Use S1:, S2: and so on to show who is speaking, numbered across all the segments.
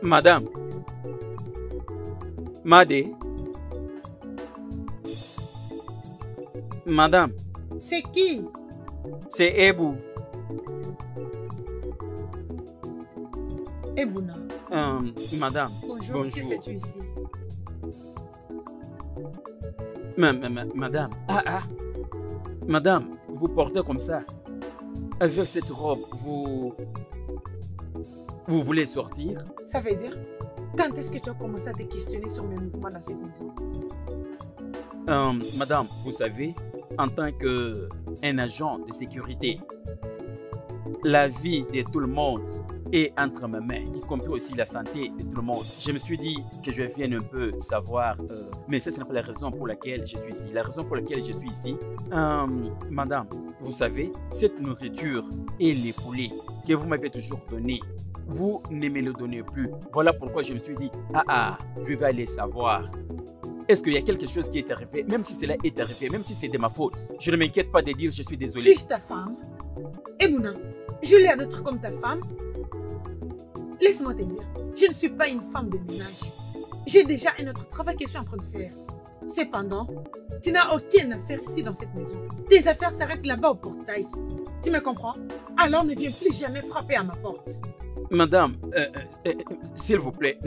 S1: Madame, Madé, madame,
S2: C'est qui?
S1: c'est Ebou.
S2: Ebouna.
S1: Madame,
S2: Bonjour, que
S1: bonjour.
S2: fais-tu ici?
S1: Madame, madame, vous portez comme ça. Avec cette robe, vous voulez sortir?
S2: Ça veut dire, quand est-ce que tu as commencé à te questionner sur mes mouvements dans cette maison?
S1: Madame, vous savez, en tant qu'un agent de sécurité, la vie de tout le monde est entre mes mains, y compris aussi la santé de tout le monde. Je me suis dit que je vienne un peu savoir, mais ça, ce n'est pas la raison pour laquelle je suis ici. La raison pour laquelle je suis ici, madame, vous savez, cette nourriture et les poulets que vous m'avez toujours donné, vous ne me le donnez plus. Voilà pourquoi je me suis dit, je vais aller savoir. Est-ce qu'il y a quelque chose qui est arrivé, même si cela est arrivé, même si c'est de ma faute? Je ne m'inquiète pas de dire je suis désolé.
S2: Suis-je ta femme? Ebouna, j'ai l'air d'être comme ta femme? Laisse-moi te dire, je ne suis pas une femme de ménage. J'ai déjà un autre travail que je suis en train de faire. Cependant, tu n'as aucune affaire ici dans cette maison. Tes affaires s'arrêtent là-bas au portail. Tu me comprends? Alors ne viens plus jamais frapper à ma porte.
S1: Madame, s'il vous plaît,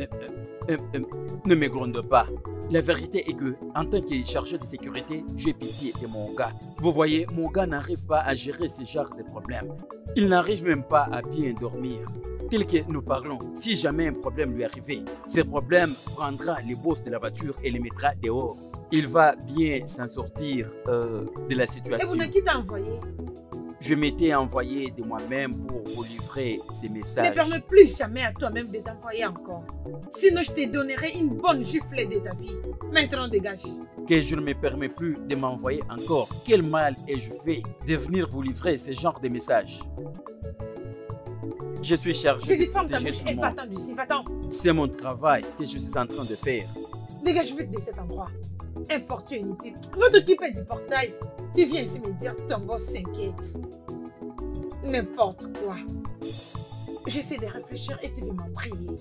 S1: ne me gronde pas. La vérité est que, en tant que chargeur de sécurité, j'ai pitié de mon gars. Vous voyez, mon gars n'arrive pas à gérer ce genre de problèmes. Il n'arrive même pas à bien dormir. Tel que nous parlons, si jamais un problème lui arrivait, ce problème prendra les bosses de la voiture et les mettra dehors. Il va bien s'en sortir de la situation.
S2: Ebouna, qui t'a envoyé?
S1: Je m'étais envoyé de moi-même pour vous livrer ces messages.
S2: Ne permets plus jamais à toi-même de t'envoyer encore. Sinon, je te donnerai une bonne giflée de ta vie. Maintenant, dégage.
S1: Que je ne me permets plus de m'envoyer encore. Quel mal ai-je fait de venir vous livrer ce genre de messages? Je suis chargé
S2: Je
S1: de
S2: ferme ta
S1: protéger
S2: bouche
S1: tout
S2: et
S1: le
S2: va-t'en
S1: monde.
S2: d'ici, va-t'en.
S1: C'est mon travail que je suis en train de faire.
S2: Dégage vite de cet endroit. Importun inutile. Va t'occuper du portail. Tu viens ici me dire ton boss s'inquiète. N'importe quoi. J'essaie de réfléchir et tu veux m'embrayer.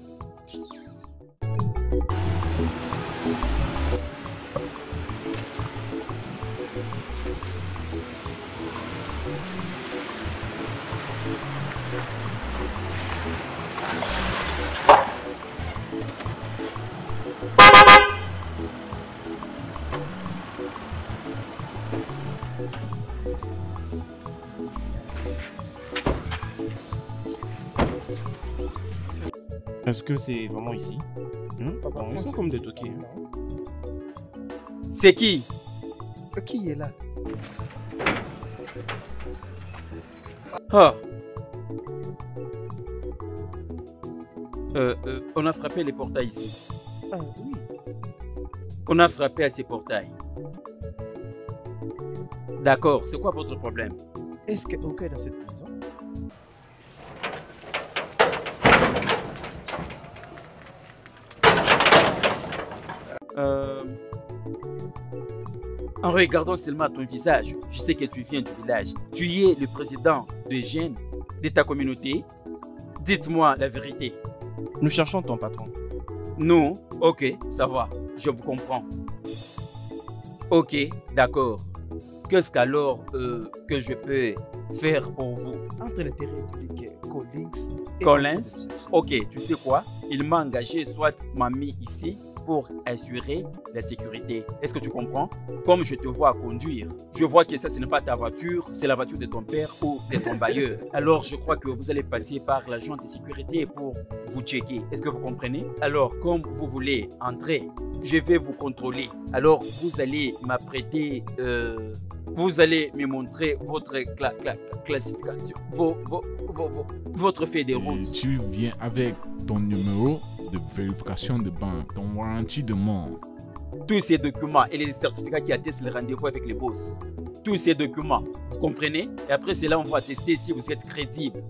S3: Est-ce que c'est vraiment ici?
S4: Papa,
S3: Ils sont comme des toqués.
S1: C'est qui?
S4: Qui est là?
S1: Ah. On a frappé les portails ici.
S4: Ah oui.
S1: On a frappé à ces portails. D'accord, c'est quoi votre problème?
S4: Est-ce que OK dans cette maison?
S1: En regardant seulement ton visage, je sais que tu viens du village. Tu es le président de jeunes de ta communauté. Dites-moi la vérité.
S3: Nous cherchons ton patron.
S1: Non, ok, ça va, je vous comprends. Ok, d'accord. Qu'est-ce qu'alors que je peux faire pour vous?
S4: Entre les terrains publics Collins et
S1: Collins? Ok, tu sais quoi? Il m'a engagé, soit m'a mis ici pour assurer la sécurité. Est-ce que tu comprends? Comme je te vois conduire, je vois que ça, ce n'est pas ta voiture, c'est la voiture de ton père ou de ton bailleur. Alors, je crois que vous allez passer par l'agent de sécurité pour vous checker. Est-ce que vous comprenez? Alors, comme vous voulez entrer, je vais vous contrôler. Alors, vous allez m'apprêter, vous allez me montrer votre classification, votre fait de route.
S5: Tu viens avec ton numéro de vérification de banque, ton warranty de mort.
S1: Tous ces documents et les certificats qui attestent le rendez-vous avec les boss. Tous ces documents, vous comprenez? Et après cela, on va tester si vous êtes crédible.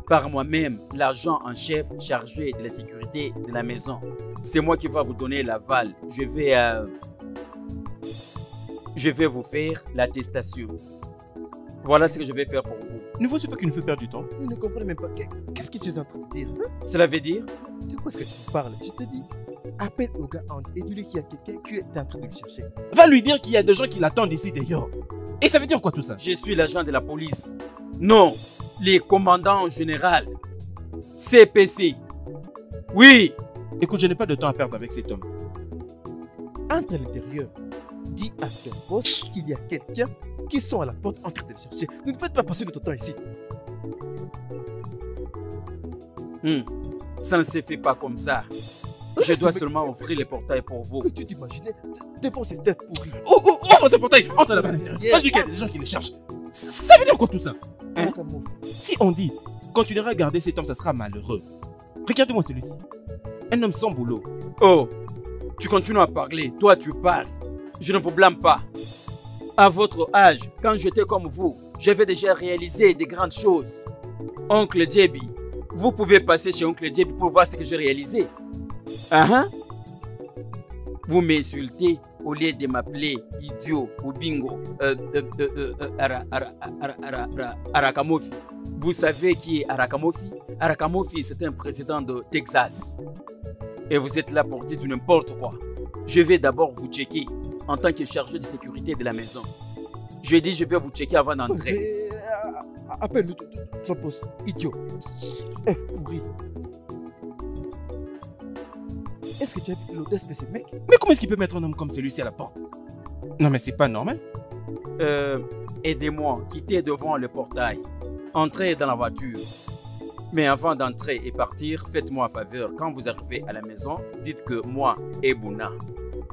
S1: Par moi-même, l'agent en chef chargé de la sécurité de la maison. c'est moi qui va vous donner l'aval. Je vais vous faire l'attestation. Voilà ce que je vais faire pour vous.
S3: Ne faut-il pas qu'il nous fait perdre du temps?
S4: Je ne comprends même pas. Qu'est-ce que tu es en train de dire, hein?
S1: Cela veut dire,
S4: De quoi est-ce que tu me parles? Je te dis, appelle au gars Ant et dis-lui qu'il y a quelqu'un qui est en train de le chercher.
S3: Va lui dire qu'il y a des gens qui l'attendent ici d'ailleurs. Et ça veut dire quoi tout ça?
S1: je suis l'agent de la police. Non, les commandants général. CPC. Oui,
S3: Écoute, je n'ai pas de temps à perdre avec cet homme.
S4: Entre à l'intérieur. Dis à ton boss qu'il y a quelqu'un qui sont à la porte en train de le chercher. Ne nous faites pas passer notre temps ici.
S1: ça ne se fait pas comme ça. Je dois seulement ouvrir les portails pour vous.
S4: Que tu t'imaginais devant ces têtes pourries.
S3: Oh, ouvre ce portail! Entre là-bas à l'intérieur. Va lui dire qu'il y a des gens qui le cherchent. Ça veut dire quoi tout ça?
S1: Hein?
S3: Si on dit, continuera à garder cet homme, ça sera malheureux. Regardez-moi celui-ci. Un homme sans boulot.
S1: Oh, tu continues à parler. Toi, tu parles. Je ne vous blâme pas. À votre âge, quand j'étais comme vous, j'avais déjà réalisé des grandes choses. Oncle Djebi, vous pouvez passer chez Oncle Djebi pour voir ce que j'ai réalisé. Vous m'insultez au lieu de m'appeler idiot ou bingo. Arakamofi. Vous savez qui est Arakamofi? Arakamofi, c'est un président de Texas. Et vous êtes là pour dire du n'importe quoi. Je vais d'abord vous checker en tant que chargé de sécurité de la maison. Je dis je vais vous checker avant d'entrer.
S4: Appelle-nous ton boss, idiot. F pourri. Est-ce que tu as vu l'audace de ces mecs?
S3: Mais comment est-ce qu'il peut mettre un homme comme celui-ci à la porte? Non mais c'est pas normal.
S1: Aidez-moi, quittez devant le portail. Entrez dans la voiture. Mais avant d'entrer et partir, faites-moi un faveur. Quand vous arrivez à la maison, dites que moi, Ebuna.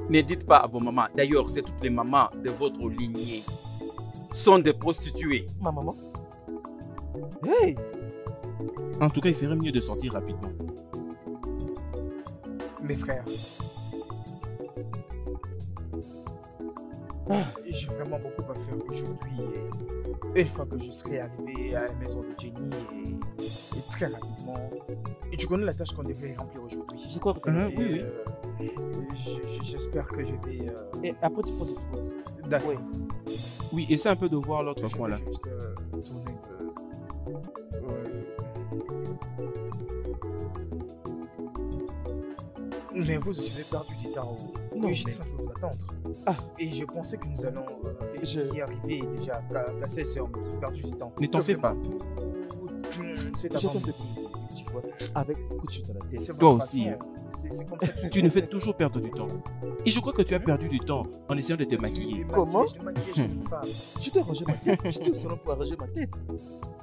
S1: Ne dites pas à vos mamans. D'ailleurs, c'est toutes les mamans de votre lignée sont des prostituées.
S4: Ma maman? Hey!
S3: En tout cas, il ferait mieux de sortir rapidement.
S6: Mes frères, j'ai vraiment beaucoup à faire aujourd'hui. Et une fois que je serai arrivé à la maison de Jenny et très rapidement, et tu connais la tâche qu'on devrait remplir aujourd'hui.
S4: Je crois que
S6: Et, j'espère que je vais.
S4: Et après, tu poses une pause.
S6: D'accord.
S3: Oui, essaie un peu de voir l'autre
S6: Je
S3: coin
S6: vais
S3: là.
S6: juste tourner Mais vous aussi, vous avez perdu du temps.
S4: Non,
S6: J'étais
S4: mais-
S6: en train de vous attendre.
S4: Ah.
S6: Et je pensais que nous allons
S4: Je-
S6: y arriver déjà à 16h, mais vous avez perdu du temps.
S3: Ne t'en fais pas.
S6: C'est
S4: Je t'en prie, tu vois, avec un coup de chute à la tête.
S3: Toi aussi, hein.
S6: C'est comme ça que
S3: Tu nous fais toujours perdre du temps. Et je crois que tu as perdu du temps en essayant de te maquiller.
S4: Comment?
S6: Le maquillage d'une femme.
S4: Je dois arranger ma tête. J'étais au salon pour arranger ma tête.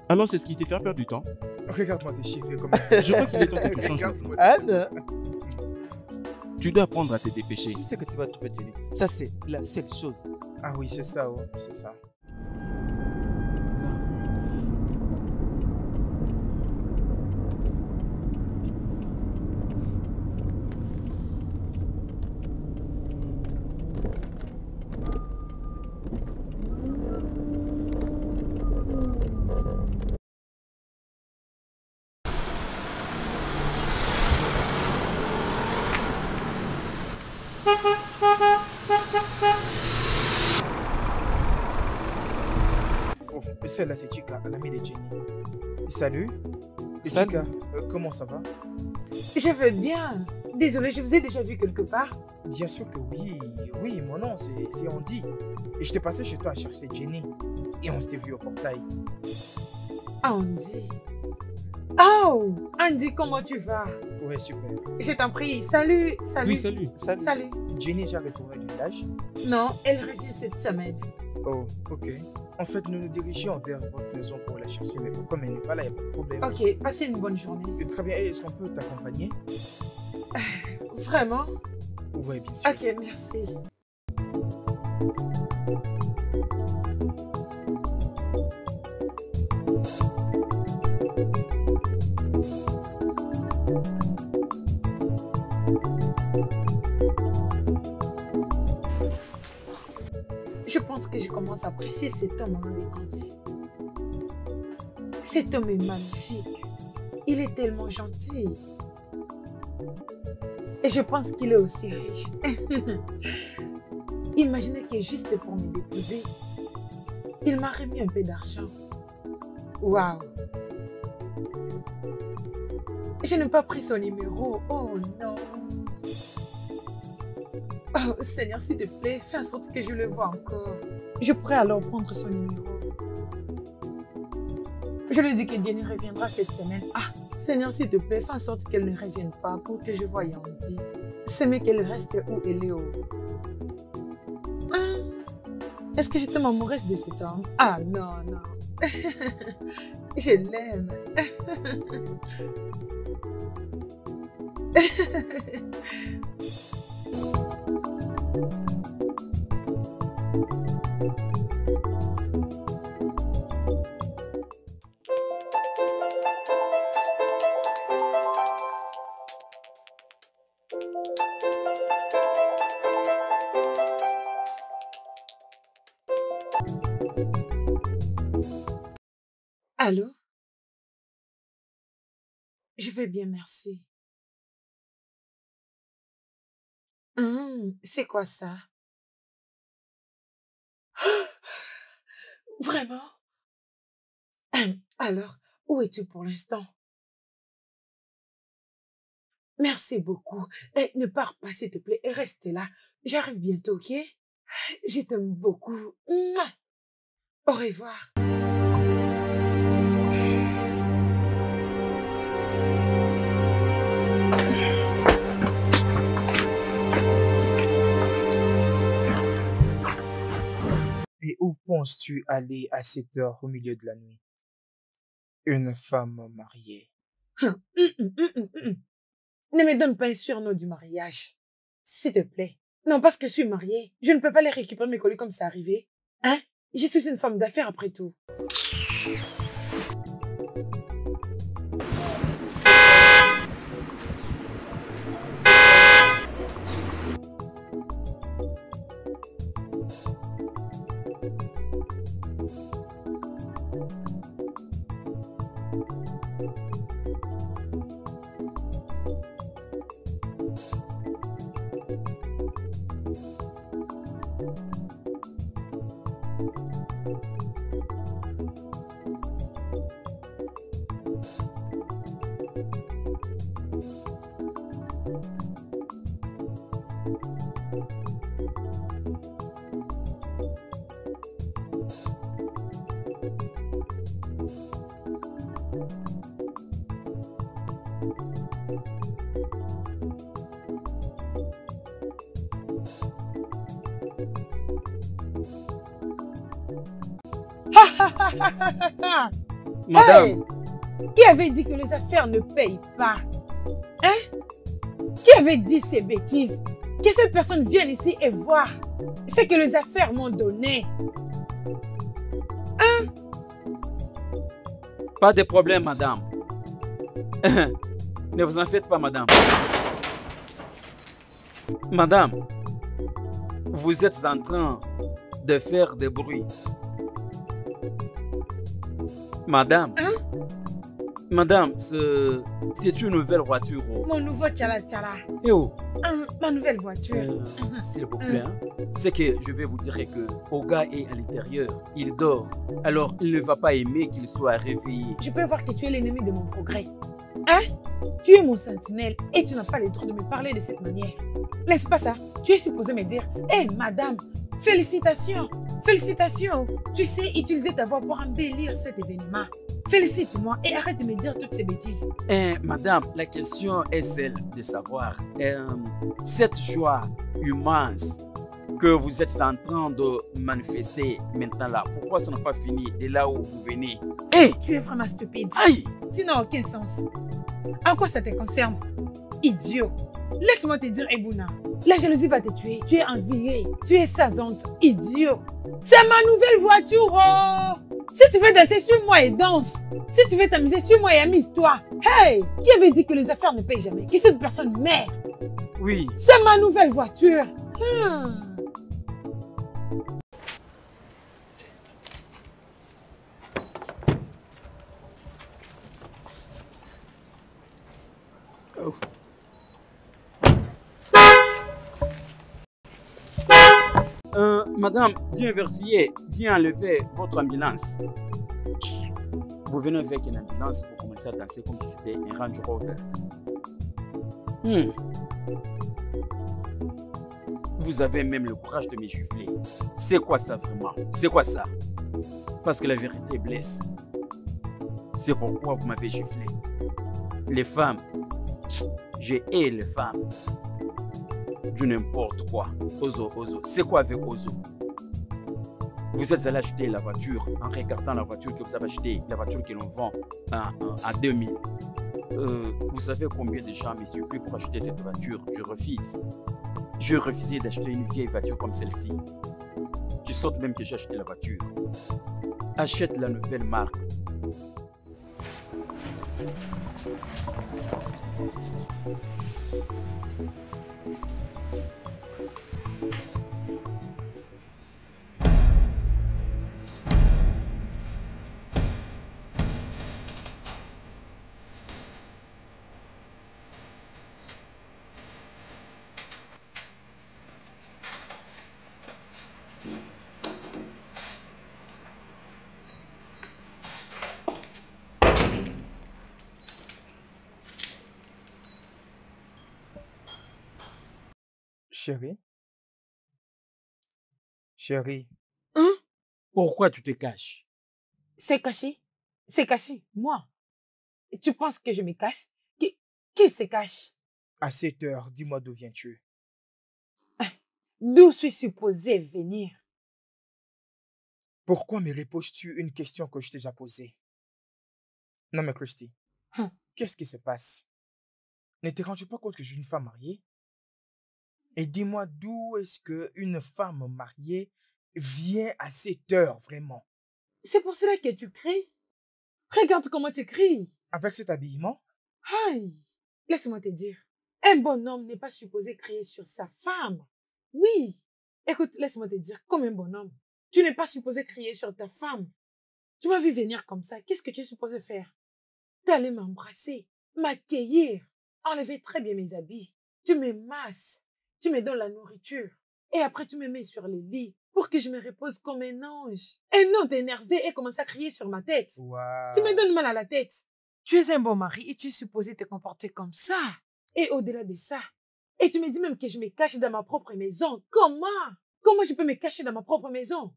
S3: Alors c'est ce qui te fait perdre du temps.
S6: Regarde-moi tes cheveux comme
S3: Je crois qu'il est temps que tu changes maintenant.
S6: Regarde-moi.
S4: Anne,
S3: Tu dois apprendre à te dépêcher.
S4: je sais que tu vas trouver Jenny. Ça, c'est la seule chose.
S6: Ah oui, c'est ça, ouais, c'est ça. Oh, celle-là, c'est Chika, l'amie de Jenny. Salut.
S4: Salut.
S6: Chika, comment ça va?
S2: Je vais bien. Désolée, je vous ai déjà vu quelque part.
S6: Bien sûr que oui. Oui, mon nom, c'est Andy. Et je t'ai passé chez toi à chercher Jenny. Et on s'était vu au portail.
S2: Andy. Oh, Andy, comment tu vas?
S6: Ouais, super.
S2: Je t'en prie. Salut, salut.
S3: Oui, salut.
S4: Salut.
S2: Salut.
S6: Jenny est déjà retournée du village?
S2: Non, elle revient cette semaine.
S6: Oh, ok. En fait, nous nous dirigeons vers votre maison pour la chercher, mais comme elle n'est pas là, il n'y a pas de problème.
S2: Ok, passez une bonne journée.
S6: Et très bien, est-ce qu'on peut t'accompagner?
S2: Vraiment?
S6: Oui, bien sûr.
S2: Ok, merci. Je pense que je commence à apprécier cet homme en Andy. Cet homme est magnifique. Il est tellement gentil. Et je pense qu'il est aussi riche. Imaginez que juste pour me déposer, il m'a remis un peu d'argent. Waouh! Je n'ai pas pris son numéro. Oh non! Oh Seigneur, s'il te plaît, fais en sorte que je le voie encore. Je pourrais alors prendre son numéro. Je lui dis que Jenny reviendra cette semaine. Ah, Seigneur, s'il te plaît, fais en sorte qu'elle ne revienne pas pour que je voie Yandi. C'est mieux qu'elle reste où elle est. Ah, est-ce que je tombe amoureuse de cet homme? Ah non, non. Je l'aime. Allô? Je vais bien, merci. C'est quoi ça? Vraiment? Alors, où es-tu pour l'instant? Merci beaucoup. Ne pars pas, s'il te plaît, et reste là. J'arrive bientôt, ok? Je t'aime beaucoup. Mouah. Au revoir.
S6: Et où penses-tu aller à cette heure au milieu de la nuit? Une femme mariée.
S2: Ne me donne pas un surnom du mariage. S'il te plaît. Non, parce que je suis mariée. Je ne peux pas les récupérer mes colis comme c'est arrivé. Hein? Je suis une femme d'affaires après tout.
S1: Madame,
S2: Hey! Qui avait dit que les affaires ne payent pas? Hein? Qui avait dit ces bêtises? Que cette personne vienne ici et voir ce que les affaires m'ont donné.
S1: pas de problème, madame. Ne vous en faites pas, madame. Madame, vous êtes en train de faire des bruits. Madame, madame, c'est une nouvelle voiture.
S2: Mon nouveau tchala-tchala.
S1: Eh oh,
S2: Ma nouvelle voiture.
S1: s'il vous plaît, hein, c'est que je vais vous dire que Oga est à l'intérieur, il dort. Alors, il ne va pas aimer qu'il soit réveillé.
S2: Je peux voir que tu es l'ennemi de mon progrès. Hein? Tu es mon sentinelle et tu n'as pas le droit de me parler de cette manière. N'est-ce pas ça? Tu es supposé me dire, hé madame, félicitations, félicitations. Tu sais utiliser ta voix pour embellir cet événement. Félicite-moi et arrête de me dire toutes ces bêtises.
S1: Madame, la question est celle de savoir cette joie immense que vous êtes en train de manifester maintenant là, pourquoi ça n'a pas fini de là où vous venez? Hé!
S2: Tu es vraiment stupide.
S1: Aïe!
S2: Tu n'as aucun sens. En quoi ça te concerne? Idiot. Laisse-moi te dire, Ebouna. La jalousie va te tuer. Tu es enviée. Tu es sazante. Idiot. C'est ma nouvelle voiture, oh! Si tu veux danser, suis-moi et danse. Si tu veux t'amuser, suis-moi et amuse-toi. Hey! Qui avait dit que les affaires ne payent jamais? Que cette personne meurt?
S1: Oui.
S2: C'est ma nouvelle voiture.
S1: Madame, viens vérifier, viens enlever votre ambulance. Vous venez avec une ambulance, vous commencez à danser comme si c'était un Range Rover. Vous avez même le courage de me gifler. C'est quoi ça vraiment? C'est quoi ça? Parce que la vérité blesse. C'est pourquoi vous m'avez giflé. Les femmes, j'ai hais les femmes. Du n'importe quoi. Ozo, c'est quoi avec Ozo? Vous êtes allé acheter la voiture en regardant la voiture que vous avez achetée, la voiture que l'on vend à 2000. Vous savez combien de gens me supplient pour acheter cette voiture? Je refuse. Je refusais d'acheter une vieille voiture comme celle-ci. Tu sautes même que j'ai acheté la voiture. Achète la nouvelle marque.
S6: Chérie? Chérie,
S2: Hein?
S1: Pourquoi tu te caches?
S2: C'est caché? C'est caché, moi. Et tu penses que je me cache? Qui se cache?
S6: à cette heure, dis-moi d'où viens-tu?
S2: D'où suis supposé venir?
S6: Pourquoi me reposes-tu une question que je t'ai déjà posée? Non mais Christy,
S2: Hein.
S6: qu'est-ce qui se passe? Ne te rends-tu pas compte que je suis une femme mariée? Et dis-moi d'où est-ce qu'une femme mariée vient à cette heure vraiment?
S2: C'est pour cela que tu cries. Regarde comment tu cries.
S6: Avec cet habillement?
S2: Aïe, laisse-moi te dire. Un bon homme n'est pas supposé crier sur sa femme. Oui. Écoute, laisse-moi te dire, comme un bon homme, tu n'es pas supposé crier sur ta femme. Tu m'as vu venir comme ça. Qu'est-ce que tu es supposé faire? T'allais m'embrasser, m'accueillir, enlever très bien mes habits. Tu me masses, tu me donnes la nourriture. Et après, tu me mets sur le lit pour que je me repose comme un ange. Un homme énervé et commence à crier sur ma tête.
S6: Waouh.
S2: Tu me donnes mal à la tête. Tu es un bon mari et tu es supposé te comporter comme ça. Et au-delà de ça, et tu me dis même que je me cache dans ma propre maison. Comment? Comment je peux me cacher dans ma propre maison?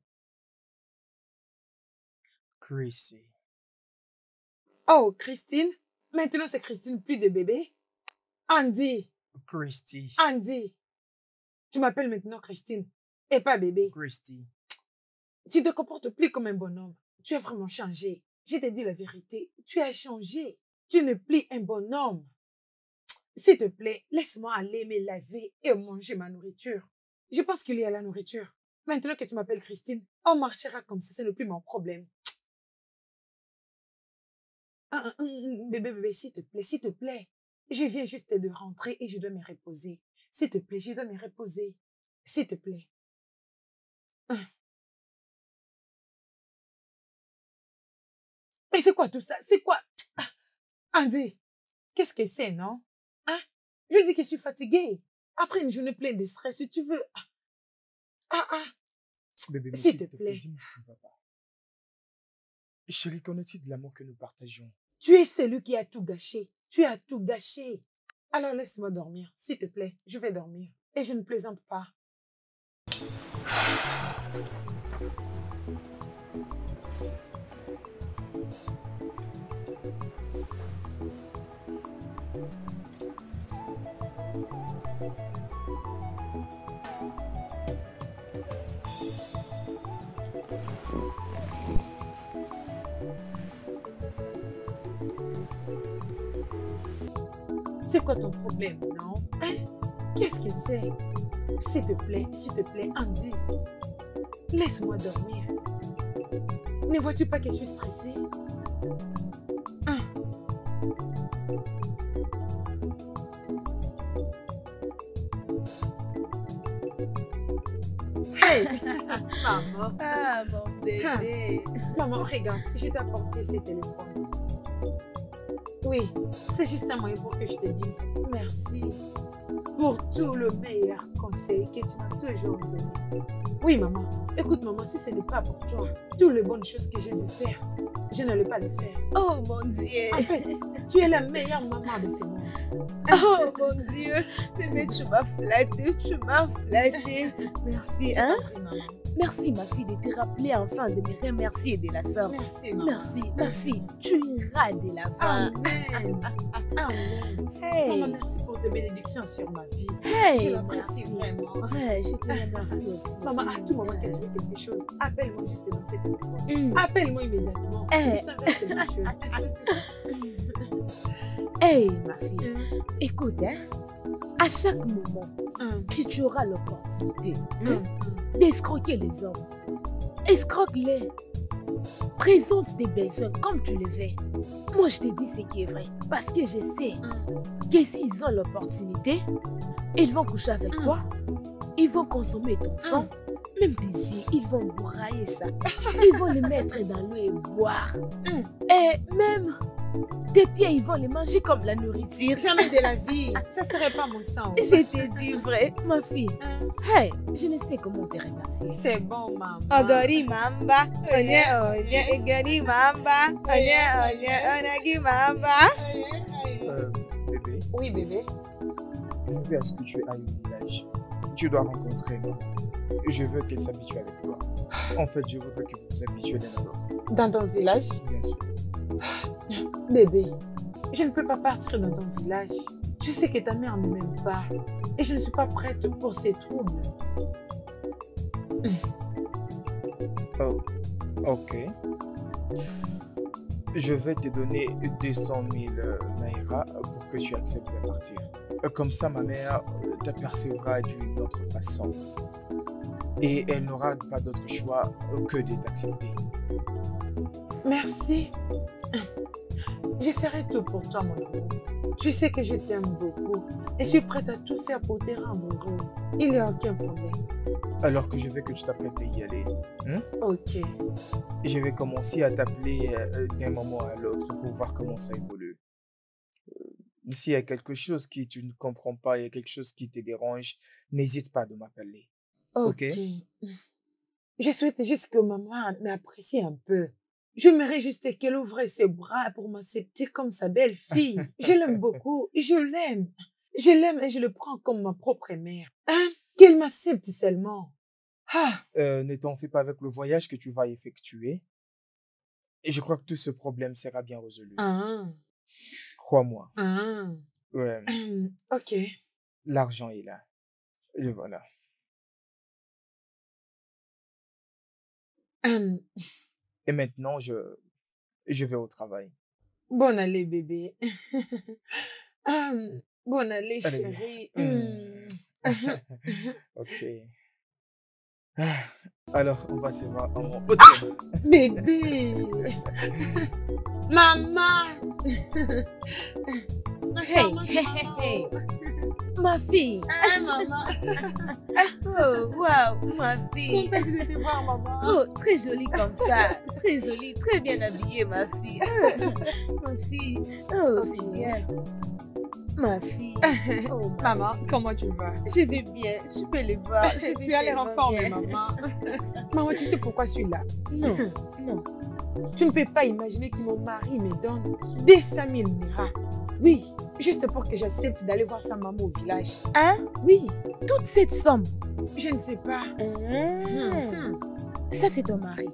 S6: Chrissy.
S2: Oh, Christine. Maintenant, c'est Christine, plus de bébé. Andy.
S6: Christy.
S2: Andy. Tu m'appelles maintenant Christine et pas bébé.
S6: Christy.
S2: Tu te comportes plus comme un bonhomme. Tu as vraiment changé. Je te dis la vérité. Tu as changé. Tu n'es plus un bonhomme. S'il te plaît, laisse-moi aller me laver et manger ma nourriture. Je pense qu'il y a la nourriture. Maintenant que tu m'appelles Christine, on marchera comme ça, ce n'est plus mon problème. Bébé, s'il te plaît. Je viens juste de rentrer et je dois me reposer. S'il te plaît, je dois me reposer. S'il te plaît. Mais c'est quoi tout ça? C'est quoi? Andy, qu'est-ce que c'est, non? Hein? Je dis que je suis fatiguée. Après une journée pleine de stress, si tu veux.
S6: Bébé,
S2: S'il te plaît.
S6: dis-moi ce qui ne va pas. Chérie, qu'en est-il de l'amour que nous partageons?
S2: Tu es celui qui a tout gâché. Tu as tout gâché. Alors laisse-moi dormir, s'il te plaît. Je vais dormir. Et je ne plaisante pas. C'est quoi ton problème, non? Hein? Qu'est-ce que c'est? S'il te plaît, Andy. Laisse-moi dormir. Ne vois-tu pas que je suis stressée? Hein? Hey! Maman.
S7: Ah, mon bébé.
S2: Maman, regarde, je t'ai apporté ce téléphone. Oui, c'est juste un moyen pour que je te dise merci pour tout le meilleur conseil que tu m'as toujours donné. Oui, maman. Écoute, maman, si ce n'est pas pour toi, toutes les bonnes choses que j'ai de faire, je ne vais pas les faire.
S7: Oh mon Dieu.
S2: En fait, tu es la meilleure maman de ce monde.
S7: Oh mon Dieu. Bébé, tu m'as flatté, tu m'as flatté. Merci, hein?
S2: Oui, maman.
S7: Merci, ma fille, de te rappeler enfin de me remercier de la sorte.
S2: Merci, maman.
S7: Merci, ma fille. Tu iras de l'avant.
S2: Amen. Amen.
S7: Hey.
S2: Maman, merci pour tes bénédictions sur ma vie.
S7: Hey,
S2: Je l'apprécie vraiment.
S7: Ouais, je te remercie aussi.
S2: Maman, à tout moment que tu veux quelque chose, appelle-moi juste dans ce téléphone.
S7: Mm.
S2: Appelle-moi immédiatement.
S7: Eh.
S2: Je t'enverrai quelque chose.
S7: Hey, ma fille. Écoute, hein, à chaque moment
S2: Hum,
S7: que tu auras l'opportunité
S2: hum,
S7: d'escroquer les hommes, escroque-les. Présente tes besoins comme tu le veux. Moi, je te dis ce qui est vrai. Parce que je sais
S2: hum.
S7: que s'ils ont l'opportunité, ils vont coucher avec
S2: Mm.
S7: toi, ils vont consommer ton sang, même tes yeux, ils vont broyer ça. Ils vont le mettre dans l'eau et boire.
S2: Mm.
S7: Et même tes pieds, ils vont les manger comme la nourriture.
S2: Jamais de la vie. Ça serait pas mon sang.
S7: Je te dis vrai, ma fille.
S2: Hum,
S7: Hey, je ne sais comment te remercier.
S2: C'est bon, maman.
S7: Ogori mamba, onye onye, ogori mamba, onye onye, onagi mamba.
S6: Bébé,
S2: Oui, bébé.
S6: je veux à ce que tu ailles au village. Tu dois rencontrer maman. Je veux qu'elle s'habitue avec toi. En fait, je voudrais que vous vous habituez l'un à l'autre.
S2: Dans ton village,
S6: Bien sûr.
S2: bébé, je ne peux pas partir dans ton village. Tu sais que ta mère ne m'aime pas. Et je ne suis pas prête pour ces troubles.
S6: Oh, ok. Je vais te donner 200 000 naira pour que tu acceptes de partir. Comme ça, ma mère t'apercevra d'une autre façon. Et elle n'aura pas d'autre choix que de t'accepter.
S2: Merci. Je ferai tout pour toi, mon amour. Tu sais que je t'aime beaucoup et je suis prête à tout faire pour te rendre heureux. Il n'y a aucun problème.
S6: Alors que je veux que tu t'apprêtes à y aller.
S2: Ok.
S6: Je vais commencer à t'appeler d'un moment à l'autre pour voir comment ça évolue. S'il y a quelque chose que tu ne comprends pas, il y a quelque chose qui te dérange, n'hésite pas de m'appeler.
S2: Ok.
S6: Ok.
S2: Je souhaite juste que maman m'apprécie un peu. J'aimerais juste qu'elle ouvre ses bras pour m'accepter comme sa belle-fille. Je l'aime beaucoup. Je l'aime. Je l'aime et je le prends comme ma propre mère. Hein? Qu'elle m'accepte seulement. Ah,
S6: Ne t'en fais pas avec le voyage que tu vas effectuer. Et je crois que tout ce problème sera bien résolu.
S2: ah,
S6: Crois-moi.
S2: ah.
S6: Ouais,
S2: Ok.
S6: l'argent est là. Et voilà. Et maintenant, je vais au travail.
S2: Bonne année, bébé. Bonne année,
S6: Allez.
S2: chérie.
S6: Ok. Alors, on va se voir à mon hôtel.
S2: Bébé. Maman. Ma charmante maman.
S7: Ma fille.
S2: Hein, maman.
S7: Oh, waouh, ma fille.
S2: Contente de te voir, maman.
S7: Oh, très jolie comme ça. Très jolie, très bien habillée, ma fille. Ma fille. Oh,
S2: Ok.
S7: c'est bien. Ma fille. Oh,
S2: Maman, comment tu vas?
S7: je vais bien. Je peux les voir. Je vais
S2: Tu as l'air en
S7: tellement
S2: forme,
S7: bien.
S2: maman. Maman, tu sais pourquoi je suis là?
S7: Non, non.
S2: Tu ne peux pas imaginer que mon mari me donne 200 000 naira. Oui, juste pour que j'accepte d'aller voir sa maman au village.
S7: Hein?
S2: Oui,
S7: Toute cette somme.
S2: je ne sais pas.
S7: Ça, c'est ton mari.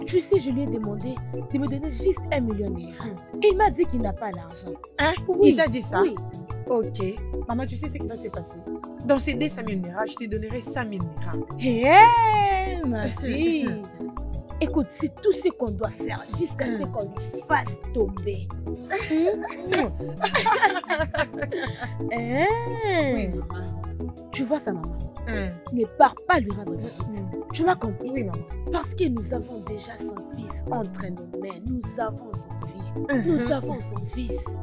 S7: Tu sais, je lui ai demandé de me donner juste 1 million de naira. Et il m'a dit qu'il n'a pas l'argent.
S2: Hein?
S7: Oui.
S2: Il t'a dit ça?
S7: Oui.
S2: Ok. Maman, tu sais ce qui va se passer? Dans ces 200 000 naira, je te donnerai 100 000 naira.
S7: Hé, ma fille. Écoute, c'est tout ce qu'on doit faire jusqu'à ce qu'on lui fasse tomber.
S2: Oui, maman.
S7: Tu vois sa maman.
S2: Hein.
S7: Ne pars pas lui rendre visite. Tu m'as compris?
S2: Oui, maman.
S7: Parce que nous avons déjà son fils entre nos mains. Nous avons son fils. Nous avons son fils.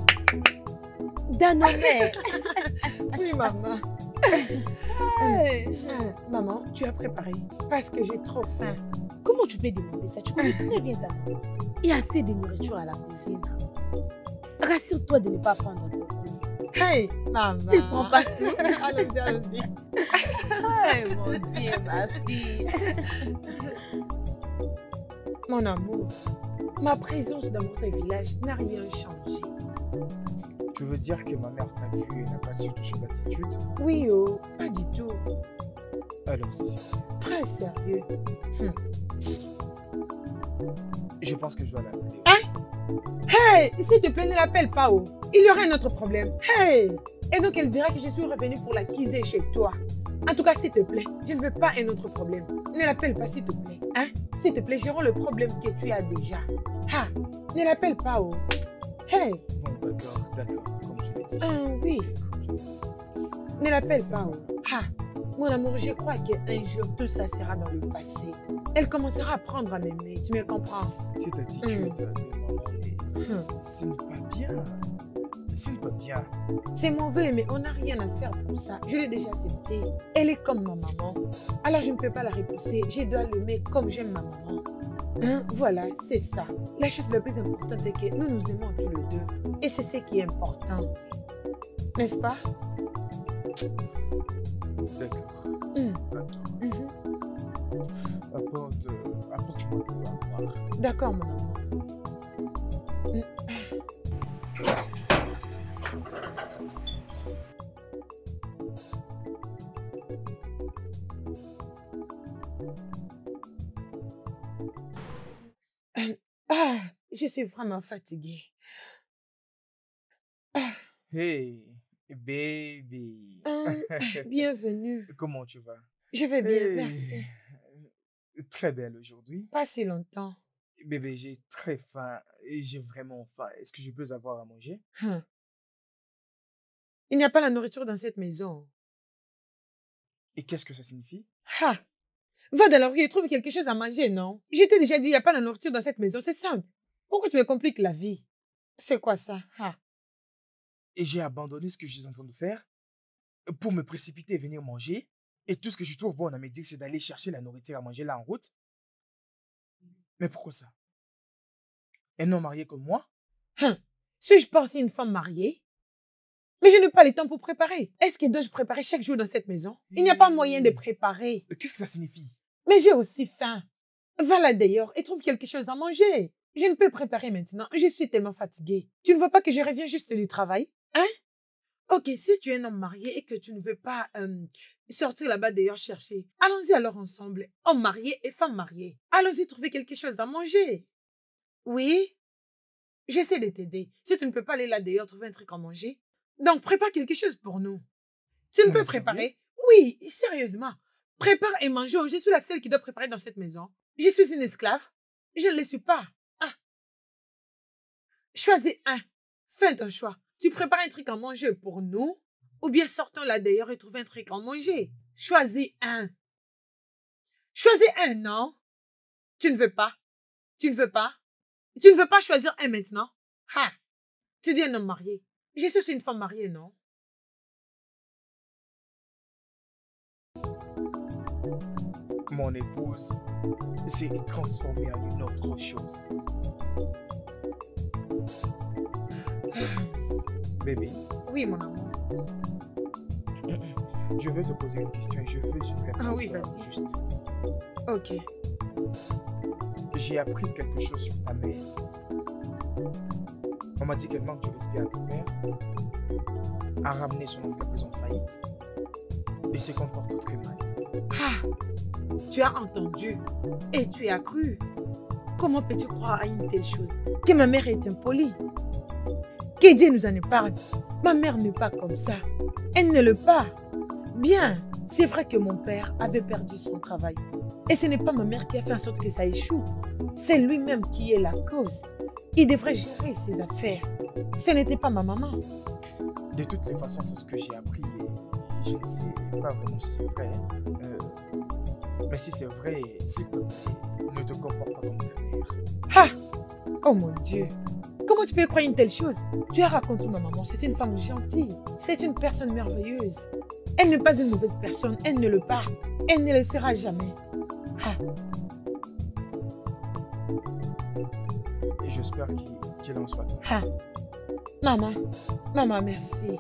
S7: Dans nos mains.
S2: Oui, maman.
S7: Hey.
S2: Maman, tu as préparé? Parce que j'ai trop faim.
S7: Comment tu peux demander ça? Tu connais très bien ta maman. Il y a assez de nourriture à la cuisine. Rassure-toi de ne pas prendre beaucoup.
S2: Hey, maman.
S7: Ne prends pas tout.
S2: Allons-y, allons-y.
S7: Ay, mon Dieu, ma fille.
S2: Mon amour, ma présence dans votre village n'a rien changé.
S6: Tu veux dire que ma mère t'a vu et n'a pas su toucher d'attitude?
S2: Oui, oh, pas du tout.
S6: Alors c'est ça.
S2: Très sérieux.
S6: Je pense que je dois l'appeler.
S2: Hey, s'il te plaît, ne l'appelle pas, oh. Il y aura un autre problème. Hey! Et donc, elle dira que je suis revenue pour l'acquiser chez toi. En tout cas, s'il te plaît, je ne veux pas un autre problème. Ne l'appelle pas, s'il te plaît. Hein? S'il te plaît, gérons le problème que tu as déjà. Ah, ne l'appelle pas, oh. Hey!
S6: Bon, d'accord, comme je l'ai dit.
S2: Ah, oui.
S6: Comme je l'ai dit.
S2: Ne l'appelle pas, oh. Ah, mon amour, je crois qu'un jour, tout ça sera dans le passé. Elle commencera à apprendre à m'aimer, tu me comprends?
S6: Cette attitude de maman, ce n'est pas bien. Ce n'est pas bien.
S2: C'est mauvais, mais on n'a rien à faire pour ça. Je l'ai déjà accepté. Elle est comme ma maman. Alors je ne peux pas la repousser. Je dois l'aimer comme j'aime ma maman. Hein? Voilà, c'est ça. La chose la plus importante est que nous nous aimons tous les deux. Et c'est ce qui est important. N'est-ce pas?
S6: D'accord. Apporte-moi de à boire.
S2: D'accord, mon amour. Je suis vraiment fatiguée.
S6: Hey, baby.
S2: Bienvenue.
S6: Comment tu vas?
S2: Je vais bien,
S6: Hey,
S2: merci.
S6: très belle aujourd'hui.
S2: Pas si longtemps.
S6: Bébé, j'ai très faim et j'ai vraiment faim. Est-ce que je peux avoir à manger?
S2: Il n'y a pas la nourriture dans cette maison.
S6: Et qu'est-ce que ça signifie?
S2: Ha! Va dans la rue et trouve quelque chose à manger, non? Je t'ai déjà dit, il n'y a pas la nourriture dans cette maison, c'est simple. Pourquoi tu me compliques la vie? C'est quoi ça? Ha!
S6: Et j'ai abandonné ce que je suis en train de faire pour me précipiter et venir manger. Et tout ce que je trouve bon à me dire, c'est d'aller chercher la nourriture à manger là en route. Mais pourquoi ça? Un homme marié comme moi?
S2: Suis-je pas aussi une femme mariée? Mais je n'ai pas le temps pour préparer. Est-ce que dois-je préparer chaque jour dans cette maison? Il n'y a pas moyen de préparer.
S6: Qu'est-ce que ça signifie?
S2: Mais j'ai aussi faim. Va là d'ailleurs et trouve quelque chose à manger. Je ne peux préparer maintenant. Je suis tellement fatiguée. Tu ne vois pas que je reviens juste du travail? Hein? Ok, si tu es un homme marié et que tu ne veux pas sortir là-bas d'ailleurs chercher, allons-y alors ensemble, hommes mariés et femmes mariées. Allons-y trouver quelque chose à manger. Oui? J'essaie de t'aider. Si tu ne peux pas aller là d'ailleurs trouver un truc à manger, donc prépare quelque chose pour nous. Tu ne peux préparer? Oui, sérieusement. Prépare et mange. Je suis la seule qui doit préparer dans cette maison. Je suis une esclave. Je ne le suis pas. Ah. Choisis un. Fais ton choix. Tu prépares un truc à manger pour nous ou bien sortons là d'ailleurs et trouver un truc à manger. Choisis un. Choisis un, non? Tu ne veux pas? Tu ne veux pas? Tu ne veux pas choisir un maintenant? Ha! Tu dis un homme marié. Je suis une femme mariée, non?
S6: Mon épouse s'est transformée en une autre chose. Bébé,
S2: Oui, mon amour.
S6: je veux te poser une question et je veux une réponse
S2: Ah oui, vas-y.
S6: juste.
S2: Ok.
S6: J'ai appris quelque chose sur ta mère. On m'a dit qu'elle manque de respect à ton père, a ramené son entreprise en faillite et se comporte très mal.
S2: Ah! Tu as entendu et tu as cru. Comment peux-tu croire à une telle chose? Que ma mère est impolie? Que Dieu nous en épargne. Ma mère n'est pas comme ça. Elle ne l'est pas. Bien, c'est vrai que mon père avait perdu son travail. Et ce n'est pas ma mère qui a fait en sorte que ça échoue. C'est lui-même qui est la cause. Il devrait gérer ses affaires. Ce n'était pas ma maman.
S6: De toutes les façons, c'est ce que j'ai appris et je ne sais pas vraiment si c'est vrai. Mais si c'est vrai, s'il te plaît, ne te comporte pas comme ta mère.
S2: Ah! Oh mon Dieu! Comment tu peux croire une telle chose? Tu as rencontré ma maman, c'est une femme gentille. C'est une personne merveilleuse. Elle n'est pas une mauvaise personne, elle ne l'est pas. Elle ne le sera jamais. Ah!
S6: Et j'espère qu'il en soit ainsi.
S2: Ah! Maman, maman, merci.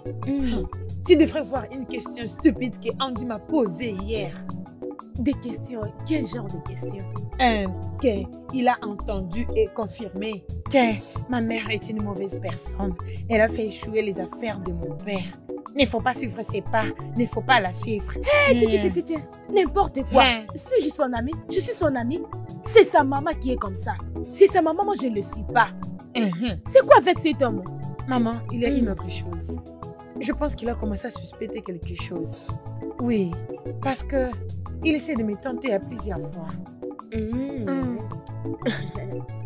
S2: Tu devrais voir une question stupide que Andy m'a posée hier.
S7: Des questions. Quel genre de questions?
S2: Il a entendu et confirmé que ma mère est une mauvaise personne. Elle a fait échouer les affaires de mon père. Il ne faut pas suivre ses pas. Il ne faut pas la suivre.
S7: Tiens. N'importe quoi.
S2: Hein.
S7: Suis-je son amie? Je suis son amie. C'est sa maman qui est comme ça. C'est sa maman, moi je ne le suis pas. C'est quoi avec cet homme?
S2: Maman, il y a une autre chose. Je pense qu'il a commencé à suspecter quelque chose. Oui, parce que il essaie de me tenter à plusieurs fois.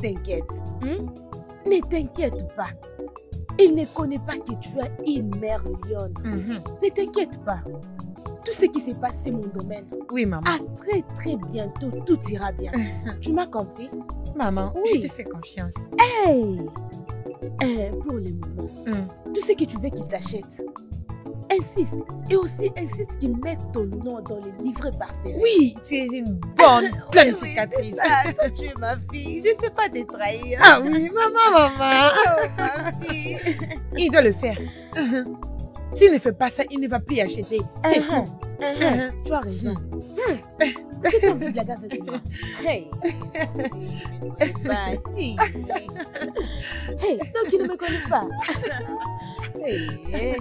S7: T'inquiète. Ne t'inquiète pas. Il ne connaît pas que tu as une mère lionne. Ne t'inquiète pas. Tout ce qui se passe, c'est mon domaine.
S2: Oui, maman.
S7: À très très bientôt, tout ira bien. Tu m'as compris?
S2: Maman,
S7: Oui.
S2: je te fais confiance.
S7: Hey! Pour le moment, tout ce que tu veux qu'il t'achète, insiste. Et aussi insiste qu'il mette ton nom dans les livrets parcellaires.
S2: Oui, tu es une bonne planificatrice.
S7: Oui, toi, tu es ma fille. Je ne peux pas te trahir.
S2: Ah oui, maman.
S7: Oh, ma fille.
S2: Il doit le faire. S'il ne fait pas ça, il ne va plus acheter. C'est tout.
S7: Tu as raison. C'est un peu blague avec moi. Hey! Hey! Hey! Donc il ne me connaît pas. Hey!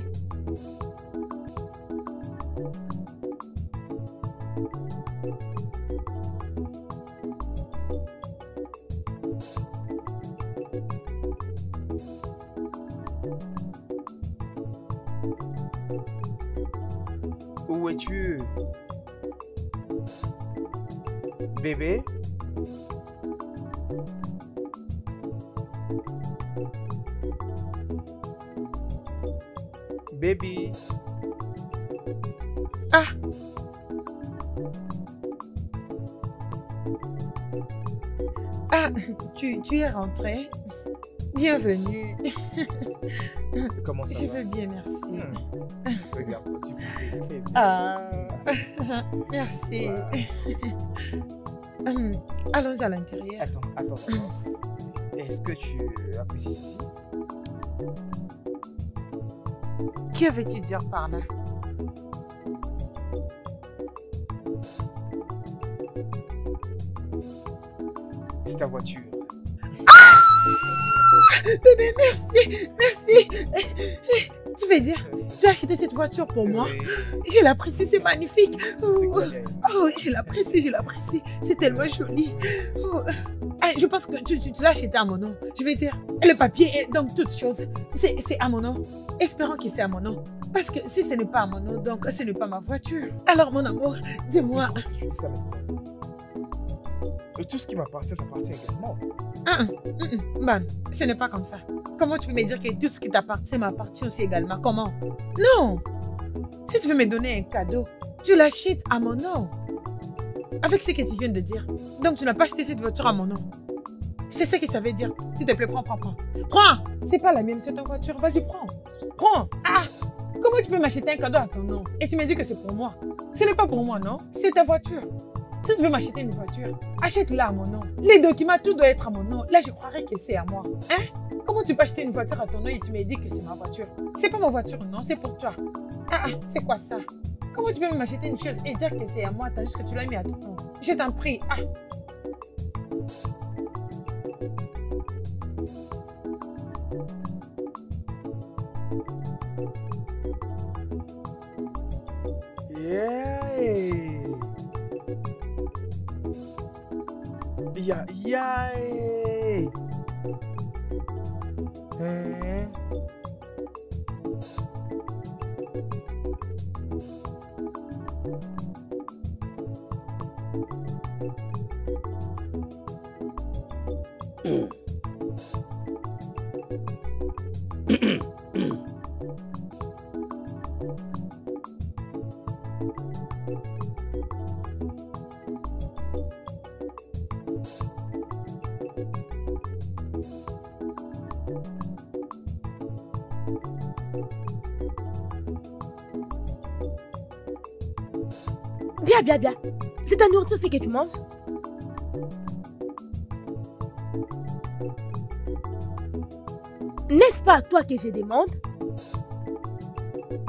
S6: Où es-tu? Bébé? Baby?
S2: Ah! Ah, tu es rentré. Bienvenue.
S6: Comment ça
S2: Je
S6: va?
S2: vais bien, merci.
S6: Regarde, tu plais très bien.
S2: Ah, merci. Allons à l'intérieur.
S6: Attends. Est-ce que tu apprécies ceci?
S2: Que veux-tu dire par là?
S6: C'est ta voiture.
S2: Bébé, merci. Tu veux dire, tu as acheté cette voiture pour moi?
S6: Oui,
S2: Je l'apprécie, c'est magnifique.
S6: c'est quoi, Yael?
S2: Oh, je l'apprécie. C'est tellement joli. Oh. Ah, je pense que tu l'as acheté à mon nom. Je vais dire, le papier est donc toute chose. C'est à mon nom. Espérons que c'est à mon nom. Parce que si ce n'est pas à mon nom, donc ce n'est pas ma voiture. Alors, mon amour, dis-moi.
S6: Pourquoi est-ce que tu dis ça maintenant? Et tout ce qui m'appartient t'appartient également.
S2: Man, ce n'est pas comme ça. Comment tu peux me dire que tout ce qui t'appartient m'appartient aussi également? Comment? Non! Si tu veux me donner un cadeau, tu l'achètes à mon nom. Avec ce que tu viens de dire. Donc tu n'as pas acheté cette voiture à mon nom. C'est ce que ça veut dire. S'il te plaît, prends. Prends! C'est pas la mienne, c'est ta voiture. Vas-y, prends. Prends! Ah! Comment tu peux m'acheter un cadeau à ton nom? Et tu me dis que c'est pour moi. Ce n'est pas pour moi, non? C'est ta voiture. Si tu veux m'acheter une voiture, achète-la à mon nom. Les documents, tout doit être à mon nom. Là, je croirais que c'est à moi. Hein? Comment tu peux acheter une voiture à ton nom et tu me dis que c'est ma voiture? C'est pas ma voiture, non, c'est pour toi. C'est quoi ça? Comment tu peux m'acheter une chose et dire que c'est à moi tandis que tu l'as mis à ton nom? Je t'en prie.
S6: Yay! Hein?
S7: Bien. C'est ta nourriture, c'est que tu manges? N'est-ce pas à toi que je demande?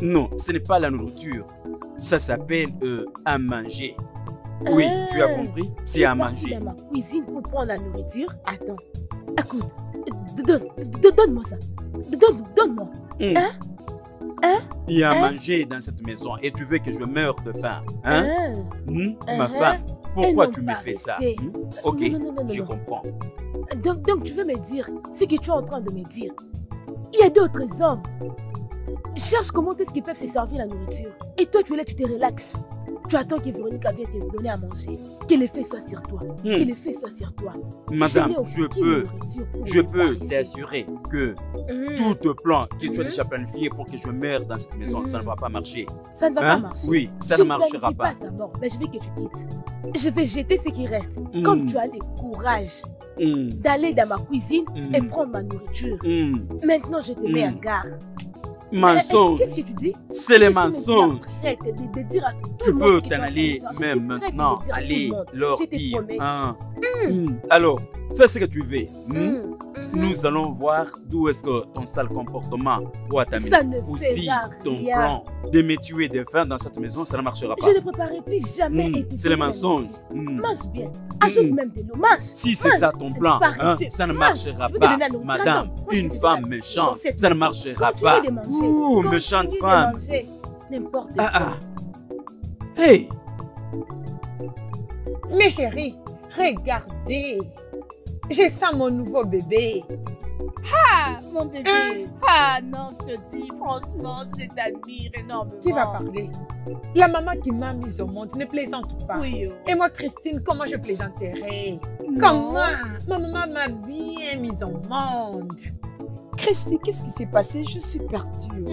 S1: Non, ce n'est pas la nourriture. Ça s'appelle à manger. Oui, tu as compris? C'est à manger.
S7: Tu es parti dans ma cuisine pour prendre la nourriture? Attends, écoute, donne-moi ça. Donne-moi.
S1: Il y a à manger dans cette maison et tu veux que je meure de faim. Hein? Ma femme, pourquoi tu me fais ça? Ok,
S7: Non.
S1: je comprends.
S7: Donc tu veux me dire, ce que tu es en train de me dire, il y a d'autres hommes. Cherche comment est-ce qu'ils peuvent se servir la nourriture. Et toi, tu es là, tu te relaxes. Tu attends que Véronica vienne te donner à manger. Que l'effet soit sur toi. Que l'effet soit sur toi.
S1: Madame, je peux t'assurer que tout plan que tu as déjà planifié pour que je meure dans cette maison, ça ne va pas marcher.
S7: Ça ne va pas marcher.
S1: Oui, ça ne marchera pas.
S7: Je ne planifie pas ta mort, mais je veux que tu quittes. Je vais jeter ce qui reste. Comme tu as le courage d'aller dans ma cuisine et prendre ma nourriture. Maintenant, je te mets en garde.
S1: Mensonge.
S7: Qu'est-ce que tu dis?
S1: C'est les mensonges.
S7: Arrête de dire à tout
S1: tu
S7: le monde.
S1: peux t'en aller même maintenant. Allez, leur dire. Alors, fais ce que tu veux. Nous allons voir d'où est-ce que ton sale comportement va t'amener. Aussi, ton plan de me tuer de faim dans cette maison, ça ne marchera pas.
S7: Je ne préparerai plus jamais.
S1: C'est le mensonge.
S7: Mange bien. Ajoute même de l'eau. Mange.
S1: Si c'est ça ton plan, ça ne marchera pas. Madame, une femme méchante, ça ne marchera pas. Ouh, méchante femme.
S7: N'importe quoi.
S1: Hey!
S2: Mes chéris, regardez. Je sens mon nouveau bébé.
S7: Ah, mon bébé. Ah non, je te dis, franchement, je t'admire énormément.
S2: Qui va parler? La maman qui m'a mise au monde ne plaisante pas.
S7: Oui.
S2: Et moi, Christine, comment je plaisanterai?
S7: Non.
S2: Comment? Ma maman m'a bien mise au monde.
S8: Christy, qu'est-ce qui s'est passé? Je suis perdue.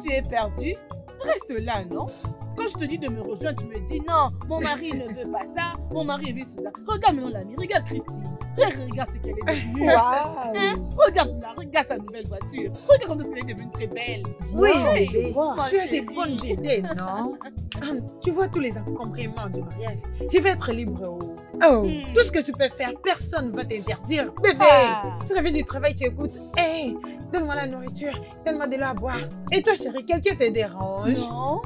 S7: Tu es perdue? Reste là, non? Quand je te dis de me rejoindre, tu me dis non, mon mari ne veut pas ça, mon mari veut cela. Regarde maintenant l'ami, regarde Christy. Regarde ce qu'elle est devenue. Regarde là, regarde sa nouvelle voiture. Regarde comment est-ce qu'elle est devenue très belle.
S2: Oui,
S8: je vois.
S2: Tu as des bonnes idées, non? Tu vois tous les encombrements du mariage. Je vais être libre. Tout ce que tu peux faire, personne ne va t'interdire. Bébé, tu reviens du travail, tu écoutes. Hey, donne-moi la nourriture, donne-moi de l'eau à boire. Et toi, chérie, quelqu'un te dérange?
S7: Non.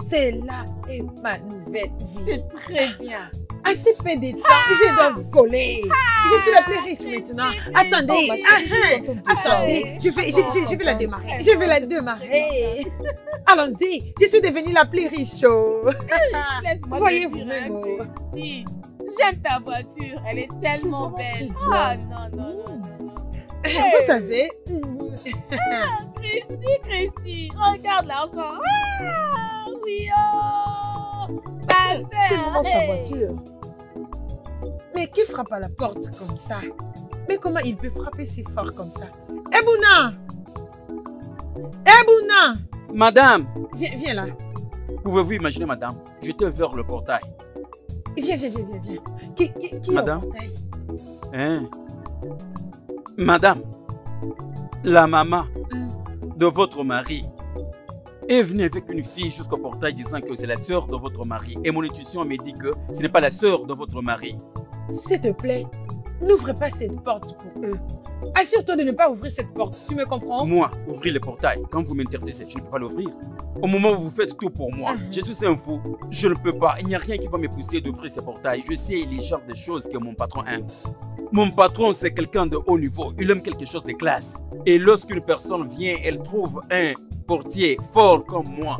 S2: C'est là est ma nouvelle vie.
S7: C'est très bien.
S2: Assez peu de temps, je dois voler. Je suis la plus riche maintenant. Attendez, attendez, je vais la démarrer. Je vais la démarrer. Allons-y, je suis devenue la plus riche. Voyez-vous même.
S7: J'aime ta voiture, elle est tellement belle. Ah non.
S2: Vous savez.
S7: Christy, regarde l'argent. Ah oui,
S8: c'est vraiment sa voiture.
S2: Mais qui frappe à la porte comme ça? Mais comment il peut frapper si fort comme ça? Ebouna!
S1: Madame!
S2: Viens là.
S1: Pouvez-vous imaginer, madame? J'étais vers le portail.
S2: Viens. Qui
S1: madame?
S2: est au portail?
S1: Madame, la maman de votre mari est venue avec une fille jusqu'au portail disant que c'est la sœur de votre mari. Et mon intuition me dit que ce n'est pas la sœur de votre mari.
S2: S'il te plaît, n'ouvre pas cette porte pour eux. Assure-toi de ne pas ouvrir cette porte, tu me comprends?
S1: Moi, ouvrir le portail, quand vous m'interdisez, je ne peux pas l'ouvrir. Au moment où vous faites tout pour moi, je suis un fou, je ne peux pas. Il n'y a rien qui va me pousser d'ouvrir ce portail. Je sais les genres de choses que mon patron aime. Mon patron, c'est quelqu'un de haut niveau. Il aime quelque chose de classe. Et lorsqu'une personne vient, elle trouve un portier fort comme moi.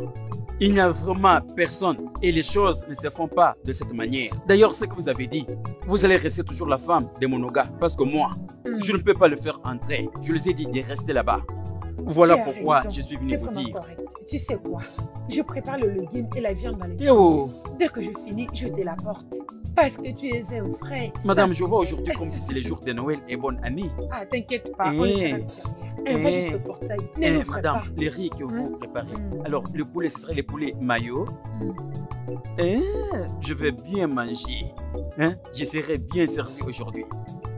S1: Il n'y a vraiment personne et les choses ne se font pas de cette manière. D'ailleurs, ce que vous avez dit, vous allez rester toujours la femme de mon gars parce que moi, je ne peux pas le faire entrer. Je les ai dit de rester là-bas. Voilà pourquoi je suis venu vous dire.
S2: Correct. Tu sais quoi? Je prépare le legume et la viande dans les Dès que je finis, je te l'apporte. Parce que tu es un vrai.
S1: Madame, je vois aujourd'hui comme si c'est les jours de Noël et bonne année.
S2: Ah, t'inquiète pas, on est à l'intérieur. Va juste au portail.
S1: Madame, les riz que vous préparez. Alors, le poulet, ce serait les poulets maillot. Je vais bien manger. Je serai bien servi aujourd'hui.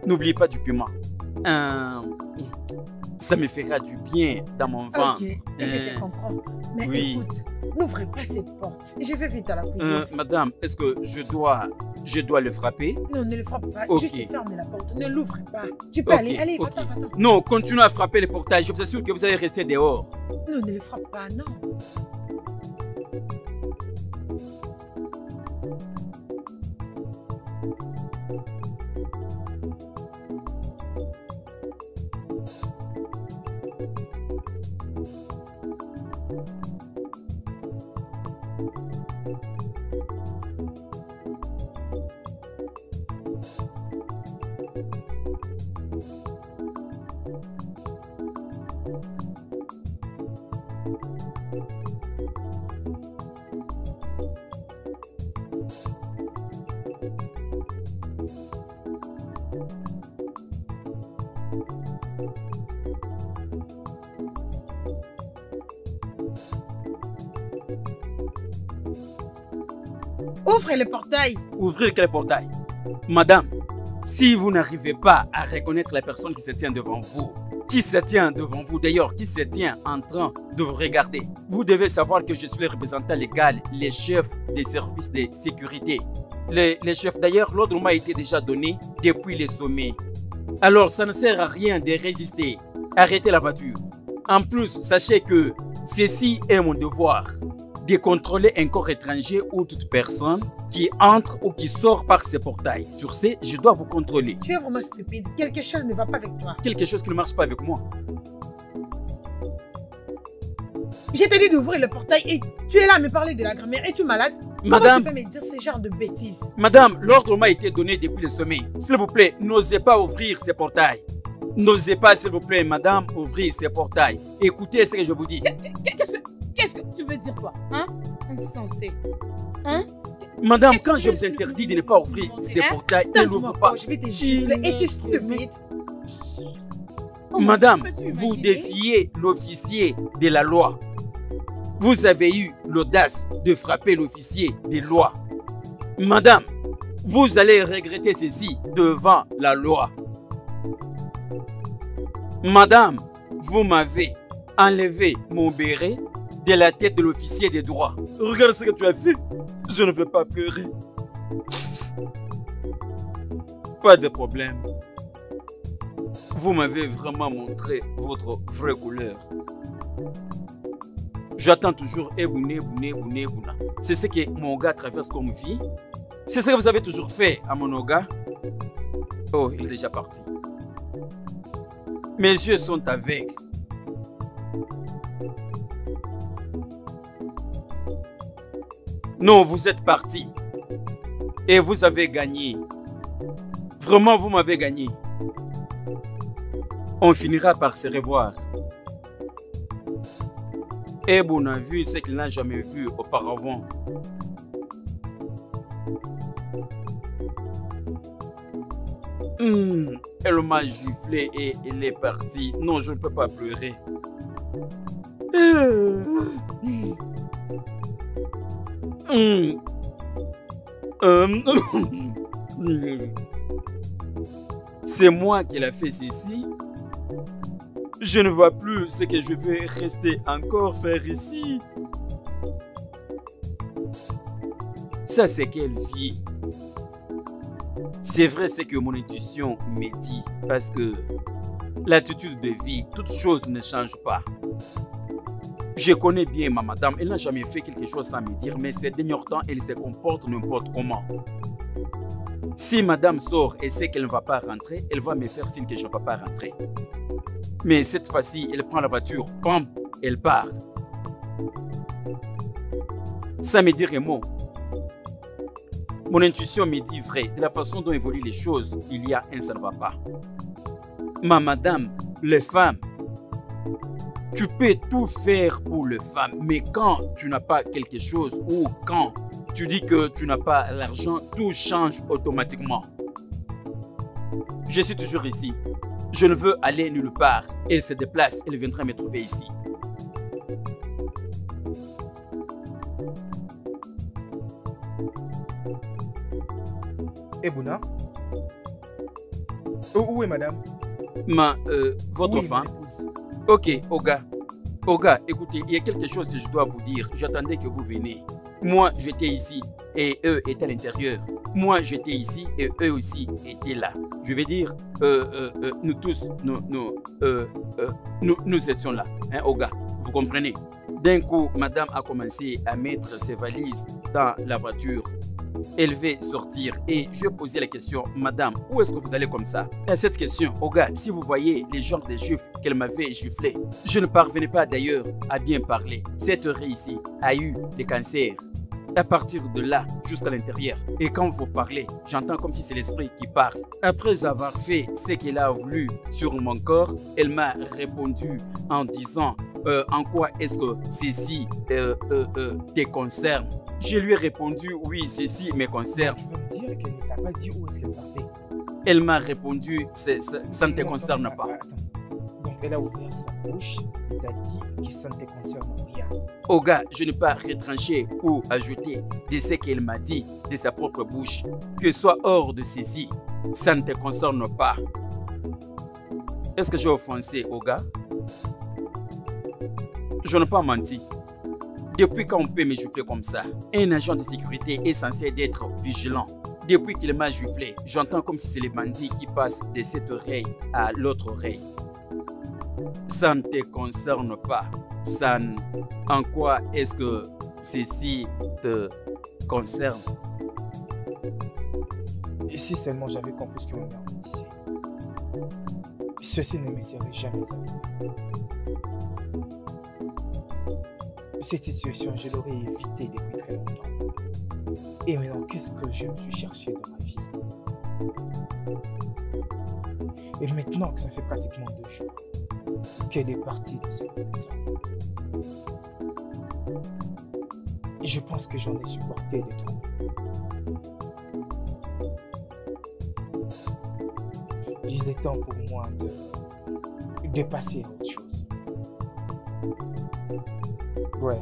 S1: N'oubliez pas du piment. Ça me fera du bien dans mon ventre.
S2: Ok, je te comprends. Mais écoute, n'ouvrez pas cette porte. Je vais vite à la cuisine.
S1: Madame, est-ce que je dois je dois le frapper.
S2: Non, ne le frappe pas.
S1: Ok.
S2: Juste ferme la porte. Ne l'ouvre pas. Tu peux
S1: Ok,
S2: aller. Allez,
S1: ok.
S2: va-t'en, va-t'en.
S1: Non, continuez à frapper le portail. Je vous assure que vous allez rester dehors.
S2: Non, ne le frappe pas, non. Ouvre le portail.
S1: Ouvrez quel portail? Madame, si vous n'arrivez pas à reconnaître la personne qui se tient devant vous, d'ailleurs, qui se tient en train de vous regarder, vous devez savoir que je suis le représentant légal, les chefs des services de sécurité. Les chefs, d'ailleurs, l'ordre m'a été déjà donné depuis le sommet. Alors, ça ne sert à rien de résister. Arrêtez la voiture. En plus, sachez que ceci est mon devoir, de contrôler un corps étranger ou toute personne qui entre ou qui sort par ce portail. Sur ce, je dois vous contrôler.
S2: Tu es vraiment stupide. Quelque chose ne va pas avec toi.
S1: Quelque chose qui ne marche pas avec moi.
S2: J'ai te dit d'ouvrir le portail et tu es là à me parler de la grand-mère. Es-tu malade?
S1: Madame,
S2: Comment tu peux me dire ce genre de bêtises?
S1: Madame, l'ordre m'a été donné depuis le sommet. S'il vous plaît, n'osez pas ouvrir ce portail. N'osez pas, s'il vous plaît, madame, ouvrir ce portail. Écoutez ce que je vous dis.
S7: Qu'est-ce que tu veux dire, toi? Hein? Insensé. Hein?
S1: Madame,
S7: Qu'est-ce
S1: quand
S7: que
S1: je
S7: tu
S1: vous
S7: veux
S1: interdis de
S7: nous
S1: ne pas ouvrir
S7: demander,
S1: ce
S7: hein?
S1: portail, ne
S2: Donne-moi
S1: l'ouvrez
S2: pas,
S1: pas.
S2: je vais te gifler. Es-tu stupide?
S7: Oh mon
S1: Madame,
S7: Dieu, peux-tu
S1: vous
S7: imaginer?
S1: défiez l'officier de la loi. Vous avez eu l'audace de frapper l'officier des lois. Madame, vous allez regretter ceci devant la loi. Madame, vous m'avez enlevé mon béret de la tête de l'officier des droits. Regarde ce que tu as fait. Je ne veux pas pleurer. Pas de problème. Vous m'avez vraiment montré votre vraie couleur. J'attends toujours Ebouna. C'est ce que mon gars traverse comme vie. C'est ce que vous avez toujours fait à mon gars. Oh, il est déjà parti. Mes yeux sont aveugles. Non, vous êtes parti. Et vous avez gagné. Vraiment, vous m'avez gagné. On finira par se revoir. Ebon a vu ce qu'il n'a jamais vu auparavant. Elle m'a giflé et elle est partie. Non, je ne peux pas pleurer. C'est moi qui l'ai fait ceci. Je ne vois plus ce que je vais rester encore faire ici. Ça, c'est quelle vie? C'est vrai ce que mon intuition me dit, parce que l'attitude de vie, toute chose ne change pas. Je connais bien ma madame, elle n'a jamais fait quelque chose sans me dire, mais ces derniers temps, elle se comporte n'importe comment. Si madame sort et sait qu'elle ne va pas rentrer, elle va me faire signe que je ne vais pas rentrer. Mais cette fois-ci, elle prend la voiture, pam, elle part. Ça me dit rien. Mon intuition me dit vrai. De la façon dont évoluent les choses, il y a un ça ne va pas. Ma madame, les femmes, tu peux tout faire pour les femmes, mais quand tu n'as pas quelque chose ou quand tu dis que tu n'as pas l'argent, tout change automatiquement. Je suis toujours ici. Je ne veux aller nulle part. Elle se déplace, elle viendra me trouver ici.
S6: Ebouna? Où est madame?
S1: Votre
S6: Oui,
S1: femme.
S6: mon épouse.
S1: Ok, Oga. Oga, écoutez, il y a quelque chose que je dois vous dire. J'attendais que vous veniez. Moi, j'étais ici et eux étaient à l'intérieur. Moi, j'étais ici et eux aussi étaient là. Je veux dire, nous tous, nous étions là, hein, Oga. Vous comprenez? D'un coup, madame a commencé à mettre ses valises dans la voiture. Elle veut sortir et je posais la question, madame, où est-ce que vous allez comme ça? À cette question, Oga, si vous voyez les genres de juifs qu'elle m'avait giflé, je ne parvenais pas d'ailleurs à bien parler. Cette oreille ici a eu des cancers. À partir de là, jusqu'à l'intérieur. Et quand vous parlez, j'entends comme si c'est l'esprit qui parle. Après avoir fait ce qu'elle a voulu sur mon corps, elle m'a répondu en disant en quoi est-ce que ceci te concerne. Je lui ai répondu oui, ceci me concerne.
S6: Tu veux me dire qu'elle ne t'a pas dit où est-ce qu'elle partait?
S1: Elle m'a répondu ça ne te
S6: Non,
S1: concerne
S6: non,
S1: pas.
S6: attends. Donc elle a ouvert sa bouche et t'a dit que ça ne te concerne rien.
S1: Oga, je n'ai pas retranché ou ajouté de ce qu'elle m'a dit de sa propre bouche. Que soit hors de ceci, ça ne te concerne pas. Est-ce que j'ai offensé Oga? Je n'ai pas menti. Depuis quand on peut me gifler comme ça? Un agent de sécurité est censé être vigilant. Depuis qu'il m'a giflé, j'entends comme si c'est les bandits qui passent de cette oreille à l'autre oreille. Ça ne te concerne pas. En quoi est-ce que ceci te concerne?
S6: Et si seulement j'avais compris ce que ma mère me disait, ceci ne me serait jamais arrivé. Cette situation, je l'aurais évitée depuis très longtemps. Et maintenant, qu'est-ce que je me suis cherché dans ma vie? Et maintenant que ça fait pratiquement 2 jours qu'elle est partie de cette maison, je pense que j'en ai supporté des trop. Il est temps pour moi de passer à autre chose. Ouais.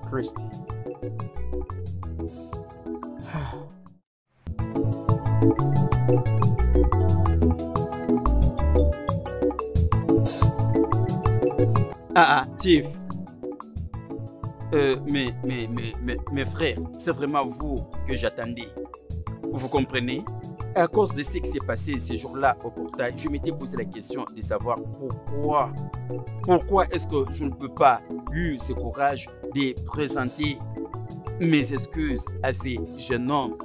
S6: Christy.
S1: Chief. Mes frères, c'est vraiment vous que j'attendais. Vous comprenez? À cause de ce qui s'est passé ces jours-là au portail, je m'étais posé la question de savoir pourquoi est-ce que je ne peux pas eu ce courage de présenter mes excuses à ces jeunes hommes.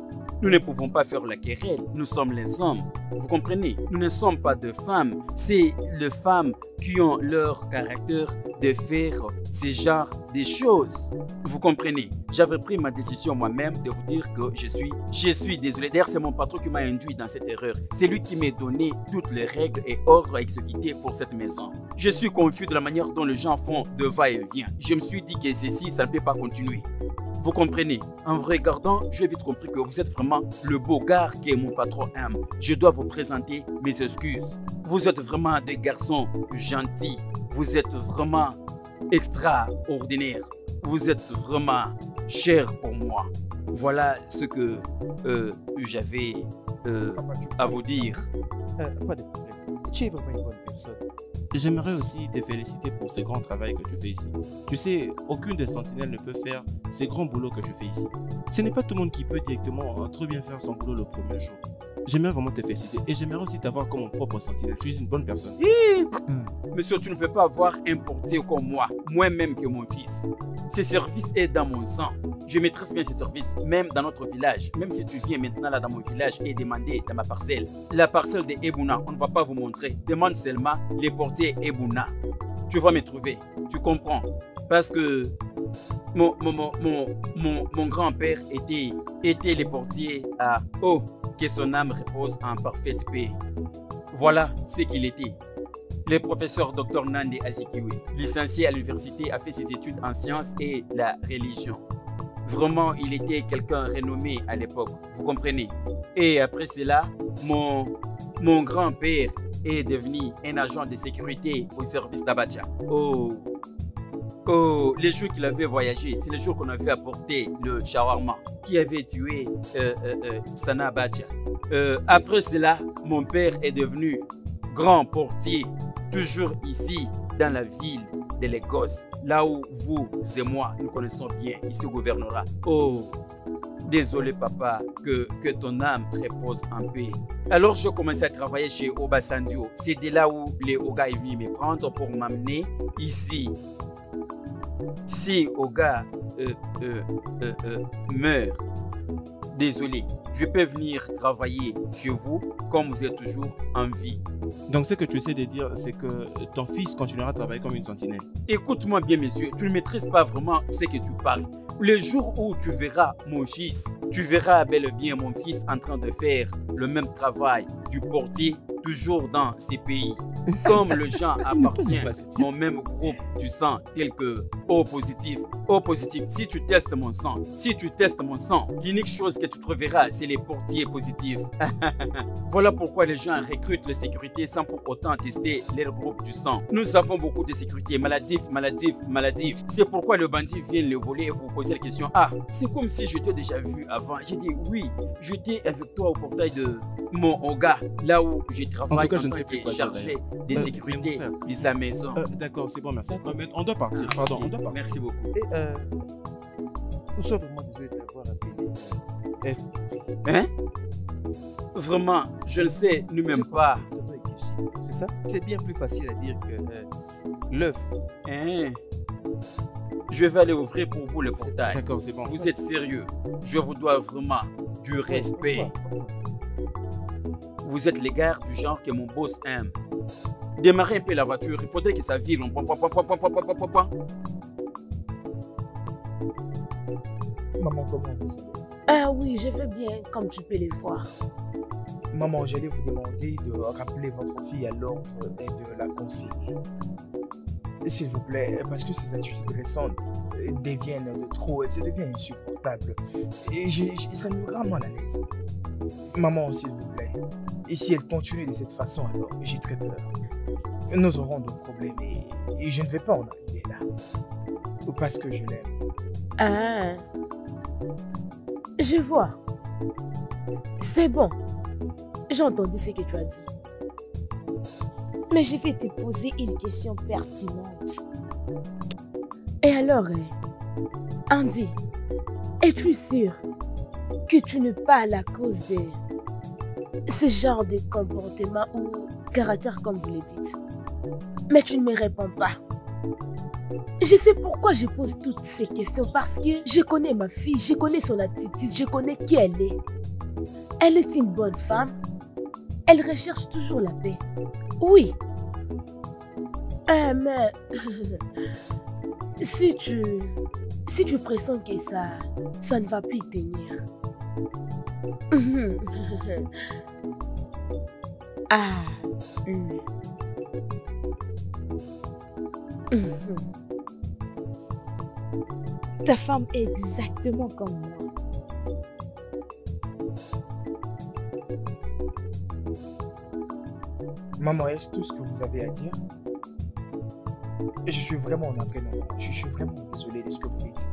S1: Nous ne pouvons pas faire la querelle, nous sommes les hommes. Vous comprenez? Nous ne sommes pas de femmes, c'est les femmes qui ont leur caractère de faire ce genre de choses. Vous comprenez? J'avais pris ma décision moi-même de vous dire que je suis désolé. D'ailleurs, c'est mon patron qui m'a induit dans cette erreur. C'est lui qui m'a donné toutes les règles et ordres à exécuter pour cette maison. Je suis confus de la manière dont les gens font de va-et-vient. Je me suis dit que ceci, ça ne peut pas continuer. Vous comprenez? En vous regardant, j'ai vite compris que vous êtes vraiment le beau gars que mon patron aime. Je dois vous présenter mes excuses. Vous êtes vraiment des garçons gentils. Vous êtes vraiment extraordinaires. Vous êtes vraiment chers pour moi. Voilà ce que j'avais à vous dire.
S4: Pas de problème. Tu es vraiment une bonne personne.
S3: J'aimerais aussi te féliciter pour ce grand travail que tu fais ici. Tu sais, aucune des sentinelles ne peut faire ce grand boulot que tu fais ici. Ce n'est pas tout le monde qui peut directement très bien faire son boulot le premier jour. J'aimerais vraiment te féliciter et j'aimerais aussi t'avoir comme mon propre sentinelle. Tu es une bonne personne.
S1: Monsieur, tu ne peux pas avoir un portier comme moi-même que mon fils. Ce service est dans mon sang. Je maîtrise bien ces services, même dans notre village. Même si tu viens maintenant là dans mon village et demander dans ma parcelle, la parcelle de Ebouna, on ne va pas vous montrer. Demande seulement les portiers Ebouna. Tu vas me trouver. Tu comprends? Parce que mon grand-père était le portier à Oh, que son âme repose en parfaite paix. Voilà ce qu'il était. Le professeur Dr Nande Azikiwe, licencié à l'université, a fait ses études en sciences et la religion. Vraiment, il était quelqu'un renommé à l'époque, vous comprenez. Et après cela, mon grand-père est devenu un agent de sécurité au service d'Abacha. Oh, les jours qu'il avait voyagé, c'est les jours qu'on avait apporté le shawarma qui avait tué Sana Abacha. Après cela, mon père est devenu grand portier, toujours ici dans la ville de Lagos. là où vous et moi nous connaissons bien, ici au gouvernorat. Oh, désolé papa, que ton âme repose en paix. Alors je commençais à travailler chez Oba Sandio. C'est de là où les Oga est venu me prendre pour m'amener ici. Si Oga meurt, désolé, je peux venir travailler chez vous comme vous êtes toujours en vie.
S3: Donc ce que tu essaies de dire, c'est que ton fils continuera à travailler comme une sentinelle.
S1: Écoute-moi bien, monsieur, tu ne maîtrises pas vraiment ce que tu parles. Le jour où tu verras mon fils, tu verras bel et bien mon fils en train de faire le même travail du portier, toujours dans ces pays. Comme le gens appartient au même groupe du sang, tel que O positif. O positif, si tu testes mon sang, l'unique chose que tu trouveras, c'est les portiers positifs. Voilà pourquoi les gens recrutent la sécurité sans pour autant tester leur groupe du sang. Nous avons beaucoup de sécurité, maladif. C'est pourquoi le bandit vient le voler et vous poser la question. Ah, c'est comme si je t'ai déjà vu avant. J'ai dit oui, j'étais avec toi au portail de mon Oga, là où je travaille en tant que chargé de sécurité de sa maison.
S3: D'accord, c'est bon, merci. On doit partir, pardon,
S1: Okay.
S3: on doit partir.
S1: Merci beaucoup.
S4: Et nous sommes vraiment désolés d'avoir appelé F.
S1: Hein? Vraiment, je le sais, ne m'aime pas.
S4: C'est ça? C'est bien plus facile à dire que l'œuf.
S1: Hein? Je vais aller ouvrir pour vous le portail.
S3: D'accord, c'est bon.
S1: Vous êtes sérieux? Je vous dois vraiment du respect. Vous êtes les gars du genre que mon boss aime. Démarrez un peu la voiture, il faudrait que ça vibre.
S6: Maman, comment vous allez?
S7: Ah oui, je veux bien, comme tu peux les voir.
S6: Maman, j'allais vous demander de rappeler votre fille à l'ordre et de la consigner. S'il vous plaît, parce que ces attitudes récentes deviennent de trop et ça devient insupportable. Et ça me rend mal à l'aise. Maman, s'il vous plaît, et si elle continue de cette façon, alors j'ai très peur. Nous aurons d'autres problèmes et je ne vais pas en arriver là. Parce que je l'aime.
S7: Ah, je vois. C'est bon. J'ai entendu ce que tu as dit.
S8: Mais je vais te poser une question pertinente.
S7: Et alors, Andy, es-tu sûr que tu n'es pas la cause de ce genre de comportement ou caractère comme vous le dites? Mais tu ne me réponds pas. Je sais pourquoi je pose toutes ces questions parce que je connais ma fille, je connais son attitude, je connais qui elle est. Elle est une bonne femme. Elle recherche toujours la paix. Oui. Mais si tu pressens que ça ne va plus tenir. Ah.
S8: Ta femme est exactement comme moi.
S6: Maman, est-ce tout ce que vous avez à dire? Je suis vraiment navré, maman. Je suis vraiment désolé de ce que vous dites.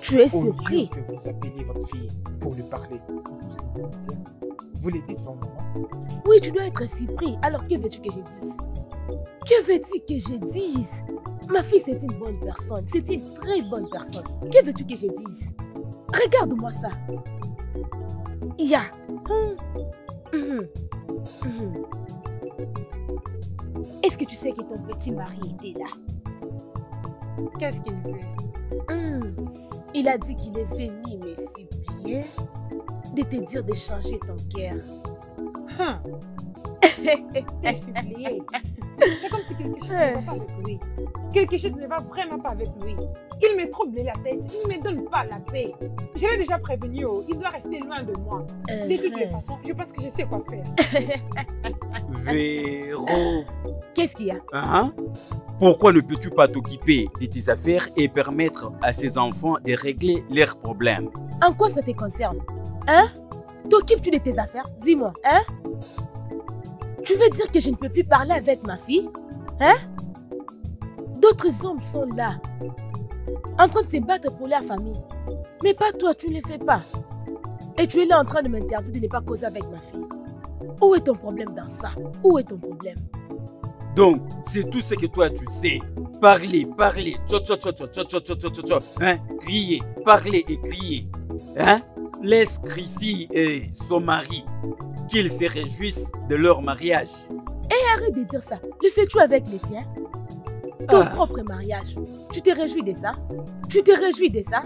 S7: Tu es
S6: Au
S7: surpris.
S6: lieu que vous appeliez votre fille pour lui parler de tout ce que vous avez à dire, vous les dites devant maman.
S7: Oui, tu dois être surpris. Alors que veux-tu que je dise? Que veux-tu que je dise? Ma fille, c'est une bonne personne. C'est une très bonne personne. Que veux-tu que je dise? Regarde-moi ça. Il y a...
S8: Est-ce que tu sais que ton petit mari était là?
S2: Qu'est-ce qu'il veut?
S7: Il a dit qu'il est venu me supplier de te dire de changer ton cœur.
S2: T'es supplié. C'est comme si quelque chose ne va pas avec lui. Quelque chose ne va vraiment pas avec lui. Il me trouble la tête, il ne me donne pas la paix. Je l'ai déjà prévenu, il doit rester loin de moi. De toutes les façons, je pense que je sais quoi faire.
S1: Véro.
S7: Qu'est-ce qu'il y a?
S1: Hein? Pourquoi ne peux-tu pas t'occuper de tes affaires et permettre à ces enfants de régler leurs problèmes?
S7: En quoi ça te concerne? Hein? T'occupes-tu de tes affaires? Dis-moi, hein? Tu veux dire que je ne peux plus parler avec ma fille? Hein? D'autres hommes sont là, en train de se battre pour la famille. Mais pas toi, tu ne le fais pas. Et tu es là en train de m'interdire de ne pas causer avec ma fille. Où est ton problème dans ça? Où est ton problème?
S1: Donc, c'est tout ce que toi tu sais. Parlez, parlez. Tcho, tcho, tcho, tcho, tcho, tcho, tcho, tcho, tcho, tcho. Hein? Criez, parlez et criez. Hein? Laisse Chrissy et son mari qu'ils se réjouissent de leur mariage.
S8: Arrête de dire ça. Le fais-tu avec les tiens? Ton
S1: Ah.
S8: propre mariage. Tu te réjouis de ça? Tu te réjouis de ça?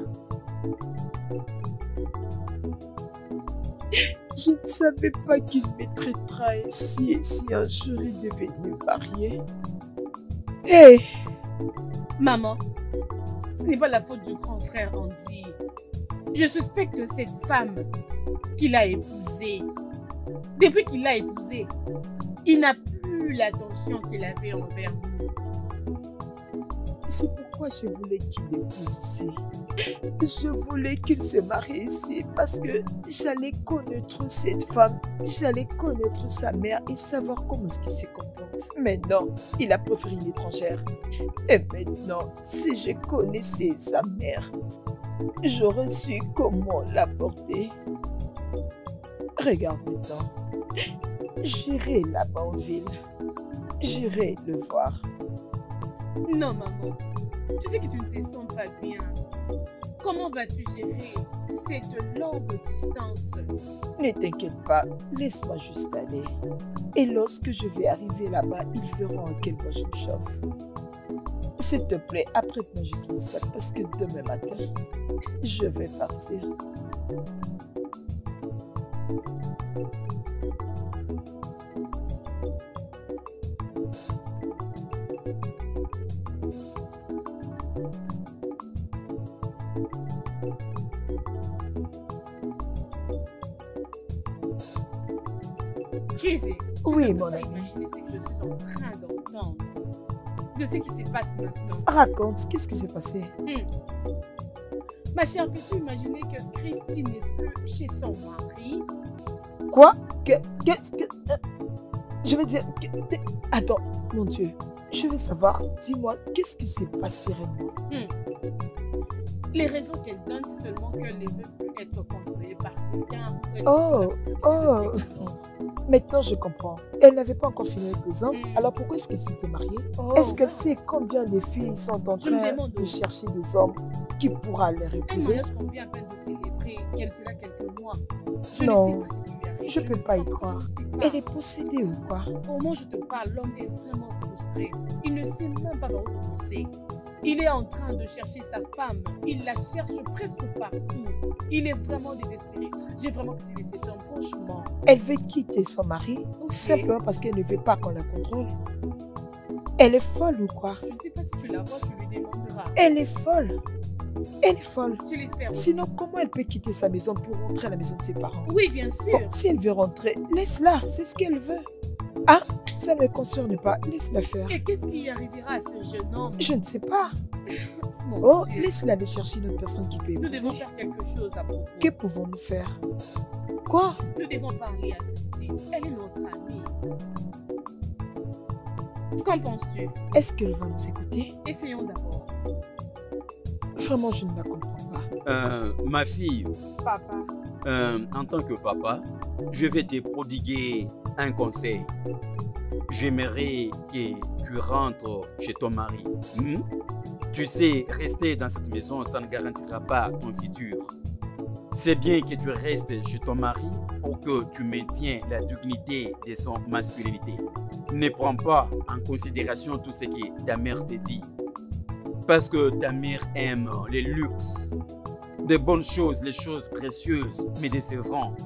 S9: Je ne savais pas qu'il me traitera ainsi et si un jour il devenait marié. Hé,
S7: Maman, ce n'est pas la faute du grand frère Andy. Je suspecte cette femme qu'il a épousée. Depuis qu'il l'a épousée, il n'a plus l'attention qu'il avait envers nous.
S9: c'est pourquoi je voulais qu'il épouse ici. Je voulais qu'il se marie ici parce que j'allais connaître cette femme, j'allais connaître sa mère et savoir comment est-ce qu'il se comporte. Mais non, il a préféré une étrangère. Et maintenant, si je connaissais sa mère, j'aurais su comment la porter. Regarde maintenant, j'irai là-bas en ville, j'irai le voir.
S7: Non, maman. Tu sais que tu ne te sens pas bien. Comment vas-tu gérer cette longue distance?
S9: Ne t'inquiète pas, laisse-moi juste aller. Et lorsque je vais arriver là-bas, ils verront à quel point je me chauffe. S'il te plaît, apprête-moi juste mon sac parce que demain matin, je vais partir.
S7: Tu sais,
S9: Oui,
S7: tu ne peux
S9: mon
S7: pas
S9: ami.
S7: imaginer ce que je suis en train d'entendre. De ce qui se passe maintenant.
S9: Raconte, qu'est-ce qui s'est passé?
S7: Ma chère, peux-tu imaginer que Christine n'est plus chez son mari?
S9: Quoi? Qu'est-ce que... Je veux dire... Attends, mon Dieu. Je veux savoir, dis-moi, qu'est-ce qui s'est passé réellement?
S7: Les raisons qu'elle donne, c'est seulement qu'elle ne veut plus être contrôlée par quelqu'un.
S9: Oh. Maintenant, je comprends. Elle n'avait pas encore fini avec les hommes, alors pourquoi est-ce qu'elle s'était mariée?
S7: Oh.
S9: Est-ce qu'elle sait combien de filles sont en
S7: Je me
S9: train
S7: demande
S9: de
S7: aussi.
S9: chercher des hommes qui pourra les
S7: Un
S9: épouser?
S7: mariage qu'on vient à peine de célébrer, et elle sera quelques mois. Je
S9: Non,
S7: ne sais pas ce qui lui arrive.
S9: je peux pas y
S7: ne
S9: croire.
S7: sais pas.
S9: Elle est possédée ou quoi?
S7: Au moment où je te parle, l'homme est vraiment frustré. Il ne sait même pas par où commencer. Il est en train de chercher sa femme. Il la cherche presque partout. Il est vraiment désespéré. J'ai vraiment pitié de cet homme, franchement.
S9: Elle veut quitter son mari
S7: Ok.
S9: simplement parce qu'elle ne veut pas qu'on la contrôle. Elle est folle ou quoi?
S7: Je ne sais pas si tu la vois, tu lui demanderas.
S9: Elle est folle. Elle est folle.
S7: Je l'espère aussi.
S9: Sinon, comment elle peut quitter sa maison pour rentrer à la maison de ses parents?
S7: Oui, bien sûr.
S9: Bon, si elle veut rentrer, laisse-la, c'est ce qu'elle veut. Ah, ça ne me concerne pas, laisse-la faire.
S7: Et qu'est-ce qui arrivera à ce jeune homme?
S9: Je ne sais pas.
S7: Mon
S9: Oh,
S7: Dieu.
S9: laisse-la aller chercher une autre personne qui peut
S7: Nous devons
S9: épouser.
S7: faire quelque chose à propos.
S9: Que pouvons-nous faire? Quoi?
S7: Nous devons parler à Christine. Elle est notre amie. Qu'en penses-tu?
S9: Est-ce qu'elle va nous écouter?
S7: Essayons d'abord.
S9: Vraiment, je ne la comprends pas.
S1: Ma fille,
S2: Papa,
S1: en tant que papa, je vais te prodiguer un conseil. J'aimerais que tu rentres chez ton mari. Tu sais, rester dans cette maison, ça ne garantira pas ton futur. C'est bien que tu restes chez ton mari pour que tu maintiens la dignité de son masculinité. Ne prends pas en considération tout ce que ta mère te dit. Parce que ta mère aime les luxes, de bonnes choses, les choses précieuses, mais décevantes.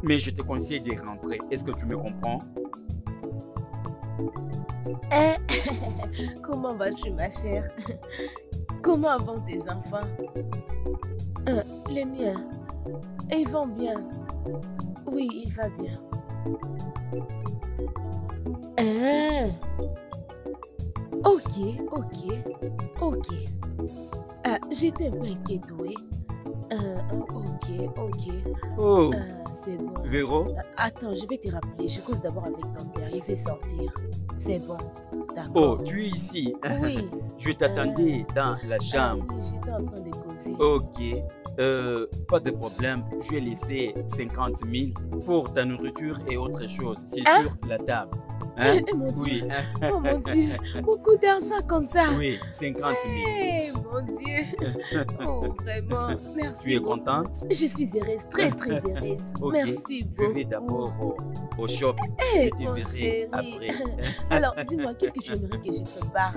S1: Mais je te conseille de rentrer. Est-ce que tu me comprends?
S8: Comment vas-tu, ma chère? Comment vont tes enfants? Les miens, ils vont bien. Oui, il va bien. Ok. J'étais un peu inquiète, oui. Ok.
S1: Oh,
S8: C'est bon.
S1: Véro,
S8: Attends, je vais te rappeler. Je cause d'abord avec ton père. Il fait sortir. C'est bon.
S1: oh,
S8: D'accord.
S1: tu es ici.
S8: Oui.
S1: Je t'attendais dans la chambre.
S8: Oui, j'étais en train de causer.
S1: Ok. Pas de problème. Je vais laisser 50 000 pour ta nourriture et autre chose. C'est
S8: Hein?
S1: sur la table. Hein?
S8: Mon Dieu.
S1: Oui, hein?
S8: Oh mon Dieu, beaucoup d'argent comme ça.
S1: Oui, 50 000.
S8: Eh, mon Dieu. Oh, vraiment, merci.
S1: Tu es
S8: beaucoup.
S1: contente?
S8: Je suis heureuse, très très heureuse.
S1: Ok.
S8: Merci
S1: Je
S8: beaucoup.
S1: vais d'abord au shop.
S8: Eh,
S1: Je te
S8: mon
S1: verrai
S8: chéri.
S1: après.
S8: Alors, dis-moi, qu'est-ce que tu aimerais que je prépare?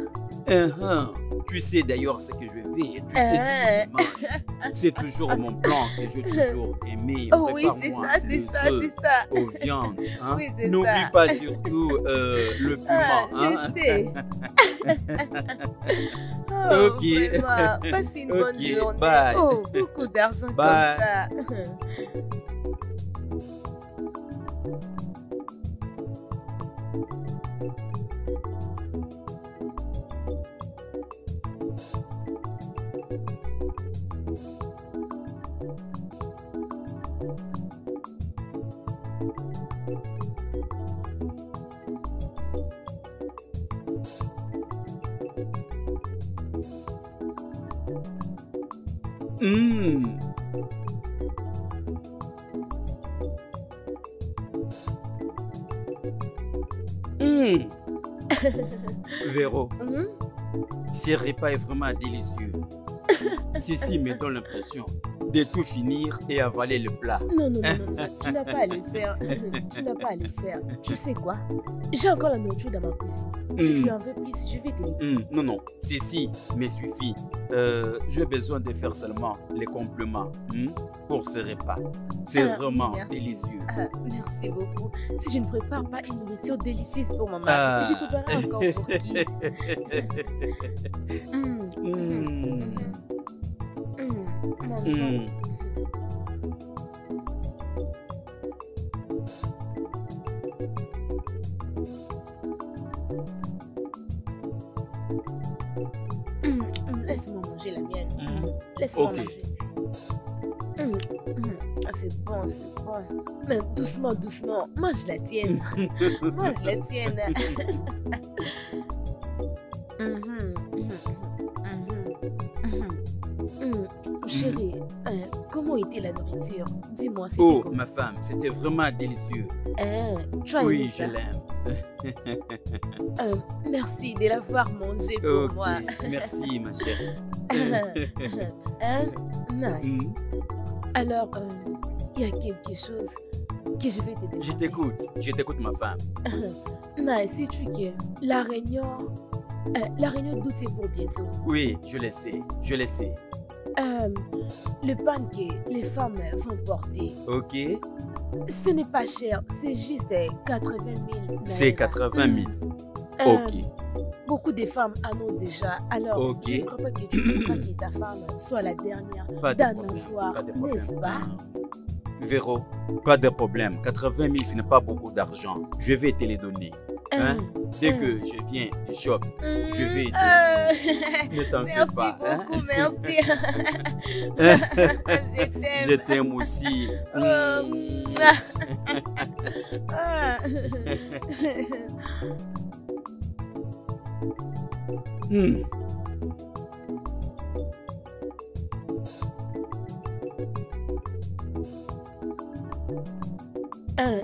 S1: Tu sais d'ailleurs ce que je vais. Tu sais ce que je mange. C'est toujours mon plan que j'ai toujours aimé.
S8: Oh oui, c'est
S1: Prépare-moi
S8: ça, c'est
S1: les
S8: ça,
S1: œufs
S8: c'est ça.
S1: aux viandes. Hein?
S8: Oui, c'est
S1: N'oublie
S8: ça.
S1: pas surtout le piment.
S8: Ah,
S1: hein?
S8: je sais. Oh,
S1: Ok.
S8: vraiment, passe une bonne
S1: Ok,
S8: journée.
S1: bye.
S8: Oh, beaucoup d'argent
S1: Bye.
S8: comme ça.
S1: Hmm. Hmm. Véro,
S8: Hum?
S1: ce repas est vraiment délicieux. Ceci me donne l'impression de tout finir et avaler le plat.
S8: Non, non, non, non, non, tu n'as pas à le faire. Tu n'as pas à le faire. Tu sais quoi? J'ai encore la nourriture dans ma cuisine. Si tu en veux plus, je vais te l'aider.
S1: Non, non, ceci me suffit. J'ai besoin de faire seulement les compléments pour ce repas. C'est
S8: Ah,
S1: vraiment
S8: merci.
S1: délicieux.
S8: Ah, merci beaucoup. Si je ne prépare pas une nourriture délicieuse pour maman,
S1: Ah.
S8: je préparerai encore pour qui? Mangeons. Laisse-moi manger la mienne. Laisse-moi
S1: Ok.
S8: manger. Ah, c'est bon, c'est bon. Mais doucement, doucement. Mange la tienne. Mange la tienne. Chérie, comment était la nourriture? Dis-moi, c'était
S1: Oh,
S8: comment?
S1: ma femme, c'était vraiment délicieux.
S8: Tu as aimé
S1: Oui, je
S8: ça?
S1: l'aime.
S8: Merci de l'avoir mangé pour
S1: Ok,
S8: moi.
S1: merci, ma chérie.
S8: Non.
S1: Hmm,
S8: Alors, il y a quelque chose que je vais te demander.
S1: je t'écoute, ma femme.
S8: Non, sais-tu que la réunion d'août, c'est pour bientôt.
S1: Oui, je le sais, je le sais.
S8: Le pan que les femmes vont porter,
S1: Ok,
S8: ce n'est pas cher, c'est juste 80 000
S1: c'est 80 000.
S8: Euh,
S1: Ok,
S8: Beaucoup de femmes en ont déjà, alors
S1: Ok.
S8: je ne crois pas que tu voudras que ta femme soit la dernière
S1: pas de
S8: d'en
S1: problème,
S8: avoir,
S1: pas de problème.
S8: n'est-ce pas?
S1: Véro, pas de problème. 80 000, ce n'est pas beaucoup d'argent. Je vais te les donner. Hein? Dès que je viens du shop, je vais te... Ne t'en fais
S8: Merci
S1: pas. hein?
S8: beaucoup, merci. Je t'aime.
S1: Je t'aime aussi.
S8: Oh, ah.
S1: Hmm.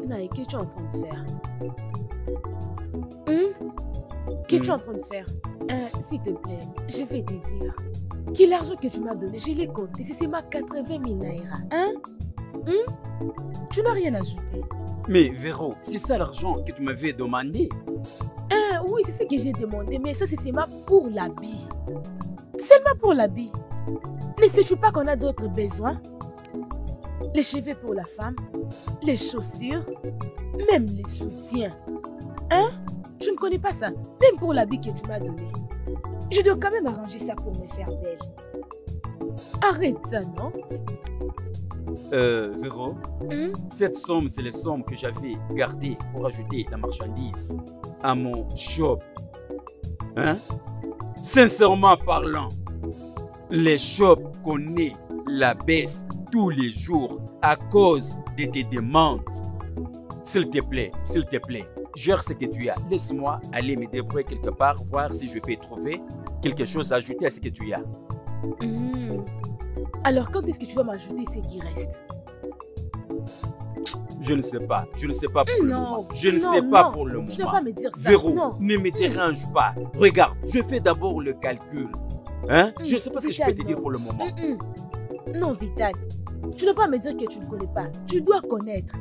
S8: Naï, que tu es en train de faire? Que tu es en train de faire? S'il te plaît, je vais te dire que l'argent que tu m'as donné, je l'ai compté. C'est seulement 80 000 naira. Tu n'as rien ajouté.
S1: Mais Véro, c'est ça l'argent que tu m'avais demandé?
S8: Oui, c'est ce que j'ai demandé, mais ça, c'est seulement pour l'habit. Seulement pour l'habit. Ne sais-tu pas qu'on a d'autres besoins? Les cheveux pour la femme, les chaussures, même les soutiens. Tu ne connais pas ça? Même pour l'habit que tu m'as donné. Je dois quand même arranger ça pour me faire belle. Arrête ça, non?
S1: Véro, cette somme, c'est les sommes que j'avais gardées pour ajouter la marchandise à mon shop. Hein? Sincèrement parlant, les shops connaissent la baisse tous les jours à cause de tes demandes. S'il te plaît, gère ce que tu as. Laisse-moi aller me débrouiller quelque part, voir si je peux trouver quelque chose à ajouter à ce que tu as.
S8: Alors quand est-ce que tu vas m'ajouter ce qui reste?
S1: Je ne sais pas. Je ne sais pas pour le
S8: Non,
S1: moment. Je ne
S8: non,
S1: sais pas
S8: non.
S1: pour le moment.
S8: Tu ne vas pas me dire ça.
S1: Véro,
S8: Non.
S1: ne me dérange pas. Regarde, je fais d'abord le calcul. Hein? Je ne sais pas ce que je peux
S8: Vital,
S1: te dire
S8: non.
S1: pour le moment.
S8: Non, Vital. Tu ne vas pas me dire que tu ne connais pas. Tu dois connaître.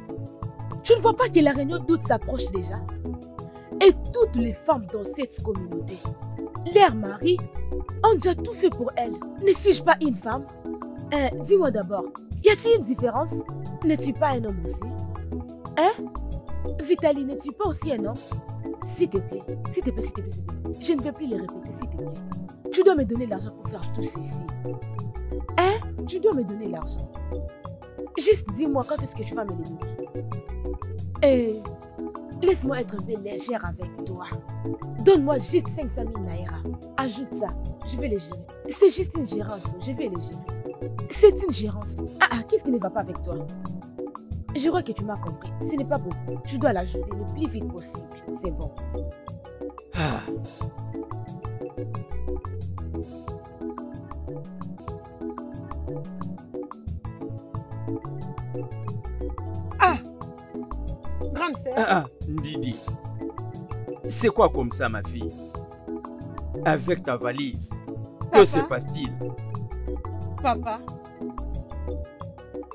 S8: Tu ne vois pas que la réunion d'août s'approche déjà? Et toutes les femmes dans cette communauté, leurs maris ont déjà tout fait pour elles. Ne suis-je pas une femme? Dis-moi d'abord, y a-t-il une différence? N'es-tu pas un homme aussi? Hein? Vitali, n'es-tu pas aussi un homme? S'il te plaît, s'il te plaît, s'il te plaît, s'il te plaît. Je ne vais plus les répéter, s'il te plaît. Tu dois me donner l'argent pour faire tout ceci. Hein? Tu dois me donner l'argent. Juste dis-moi quand est-ce que tu vas me le donner. Et laisse-moi être un peu légère avec toi. Donne-moi juste 500 000 naira. Ajoute ça, je vais les gérer. C'est juste une gérance, je vais les gérer. C'est une gérance. Qu'est-ce qui ne va pas avec toi? Je crois que tu m'as compris. Ce n'est pas beaucoup. Tu dois l'ajouter le plus vite possible. C'est bon.
S2: Grande sœur.
S1: Ndidi. C'est quoi comme ça, ma fille? Avec ta valise, que se passe-t-il?
S7: Papa,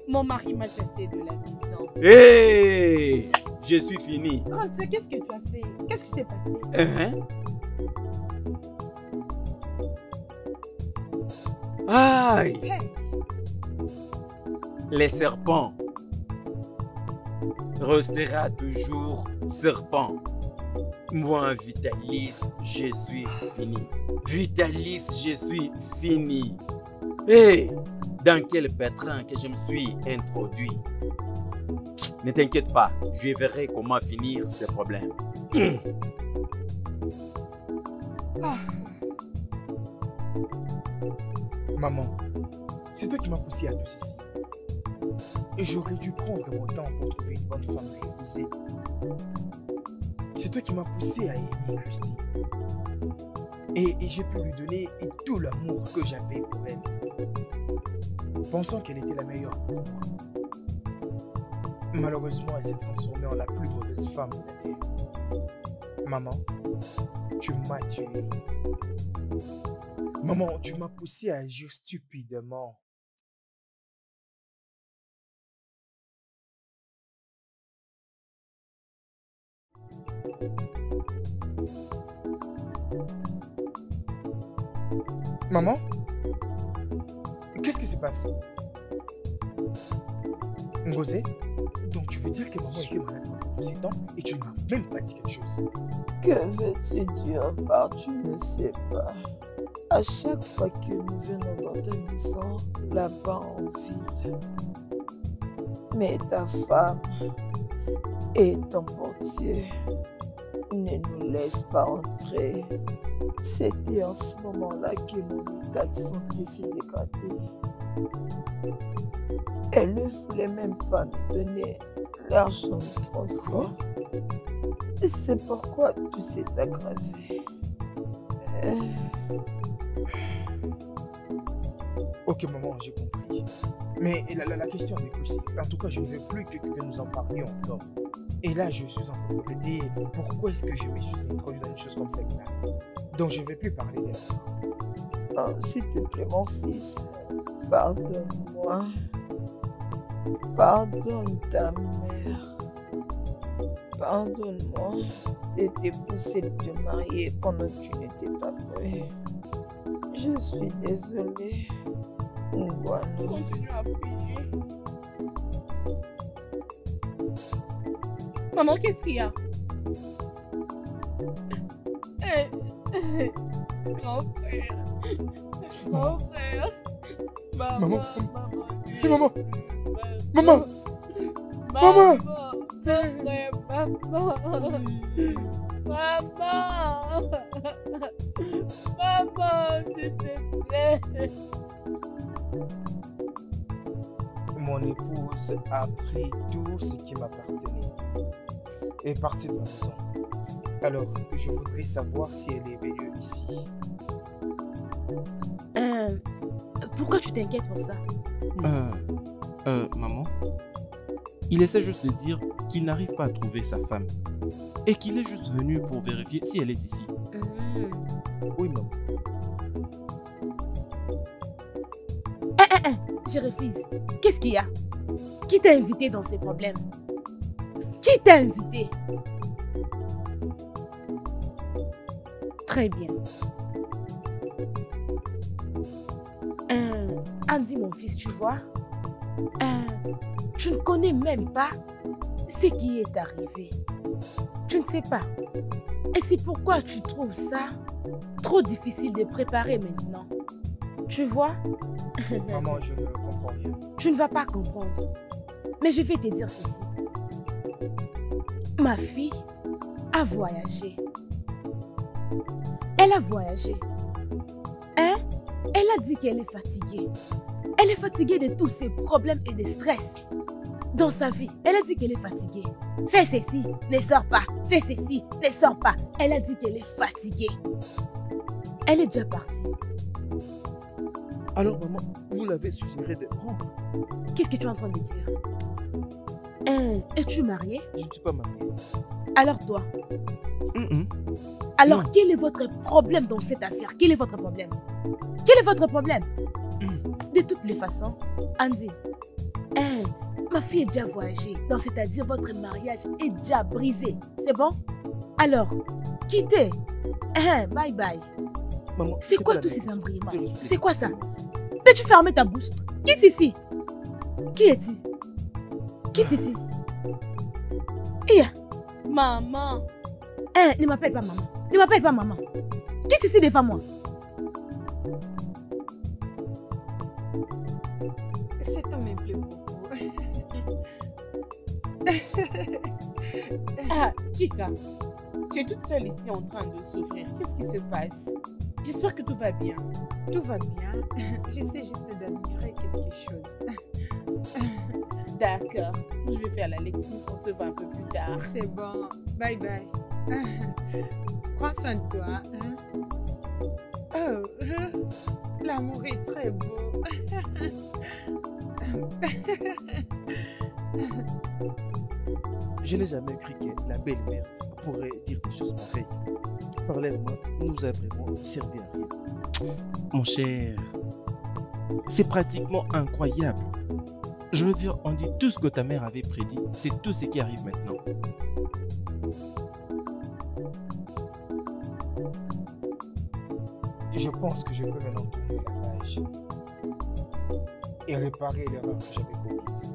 S7: mon mari m'a chassé de la maison.
S1: Hé! Je suis fini.
S2: Grande sœur, qu'est-ce que tu as fait? Qu'est-ce qui s'est passé?
S1: Aïe!
S2: Hey.
S1: Les serpents restera toujours serpent. Moi, Vitalis, je suis fini. Vitalis, je suis fini. Hé! Dans quel pétrin que je me suis introduit? Ne t'inquiète pas, je verrai comment finir ces problèmes.
S6: Maman, c'est toi qui m'as poussé à tout ceci. Et j'aurais dû prendre mon temps pour trouver une bonne femme à épouser. C'est toi qui m'as poussé à aimer Christy. Et j'ai pu lui donner tout l'amour que j'avais pour elle, pensant qu'elle était la meilleure pour moi. Malheureusement, elle s'est transformée en la plus mauvaise femme de la terre. Maman, tu m'as tué. Maman, tu m'as poussé à agir stupidement. Maman? Qu'est-ce qui se passe? Ngosé? Donc tu veux dire que maman était malade pendant tous ces temps et tu ne m'as même pas dit quelque chose?
S9: Que veux-tu dire par tu ne sais pas? À chaque fois que nous venons dans ta maison, là-bas en ville, mais ta femme et ton portier ne nous laissent pas entrer. C'était en ce moment-là que mon état de santé s'est dégradé. Elle ne voulait même pas nous donner l'argent de transport. Et c'est pourquoi tout s'est aggravé.
S6: Ok maman, j'ai compris. Mais la question est plus simple. En tout cas, je ne veux plus que nous en parlions encore. Et là, je suis en train de regretter pourquoi est-ce que je me suis introduit dans une chose comme celle-là. Donc, je ne vais plus parler d'elle.
S9: Oh, s'il te plaît, mon fils, pardonne-moi. Pardonne ta mère. Pardonne-moi de te pousser de te marier pendant que tu n'étais pas prêt. Je suis désolée. Ngwana.
S7: Continue à prier. Maman, qu'est-ce qu'il y a? Grand frère. Grand frère.
S6: Maman.
S7: Maman.
S6: Maman.
S7: Maman.
S6: Maman.
S7: Maman, s'il te plaît.
S6: Mon épouse a pris tout ce qui m'appartenait et est partie de ma maison. Alors, je voudrais savoir si elle est venue ici.
S8: Pourquoi tu t'inquiètes pour ça?
S3: Maman, il essaie juste de dire qu'il n'arrive pas à trouver sa femme et qu'il est juste venu pour vérifier si elle est ici.
S4: Oui, maman.
S8: Je refuse. Qu'est-ce qu'il y a? Qui t'a invité dans ces problèmes? Qui t'a invité? Très bien. Andy, mon fils, tu vois, tu ne connais même pas ce qui est arrivé. Tu ne sais pas. Et c'est pourquoi tu trouves ça trop difficile de préparer maintenant. Tu vois?
S6: Maman, je ne comprends rien.
S8: Tu ne vas pas comprendre. Mais je vais te dire ceci. Ma fille a voyagé. Elle a voyagé. Hein? Elle a dit qu'elle est fatiguée. Elle est fatiguée de tous ces problèmes et de stress dans sa vie. Elle a dit qu'elle est fatiguée. Fais ceci, ne sors pas. Fais ceci, ne sors pas. Elle a dit qu'elle est fatiguée. Elle est déjà partie.
S4: Alors, maman, vous l'avez suggéré de rompre.
S8: Qu'est-ce que tu es en train de dire? Es-tu marié?
S4: Je ne suis pas marié.
S8: Alors toi? Alors
S3: Non.
S8: quel est votre problème dans cette affaire? Quel est votre problème? Quel est votre problème? De toutes les façons, Andy, ma fille est déjà voyagée. Donc c'est-à-dire votre mariage est déjà brisé. C'est bon? Alors, quittez. Bye bye.
S4: Maman,
S8: C'est quoi
S4: pas la
S8: tous ces
S4: même.
S8: embrouillements?
S4: Je respecte.
S8: C'est quoi ça? Peux-tu fermer ta bouche? Quitte ici. Qui es-tu? Quitte ici.
S7: Maman.
S8: Ne m'appelle pas maman. Ne m'appelle pas maman. Quitte ici devant moi.
S2: Cet homme me plaît beaucoup.
S7: Ah, Chica, tu es toute seule ici en train de souffrir. Qu'est-ce qui se passe? J'espère que tout va bien.
S2: Tout va bien. J'essaie juste d'admirer quelque chose.
S7: D'accord. Je vais faire la lecture. On se voit un peu plus tard.
S2: C'est bon. Bye bye. Prends soin de toi. Hein? Oh, l'amour est très beau.
S4: Je n'ai jamais cru que la belle-mère pourrait dire des choses pareilles. Parler-moi nous a vraiment servi à rien.
S3: Mon cher, c'est pratiquement incroyable. Je veux dire, on dit tout ce que ta mère avait prédit, c'est tout ce qui arrive maintenant.
S6: Je pense que je peux maintenant tourner la page et réparer l'erreur que j'avais commise.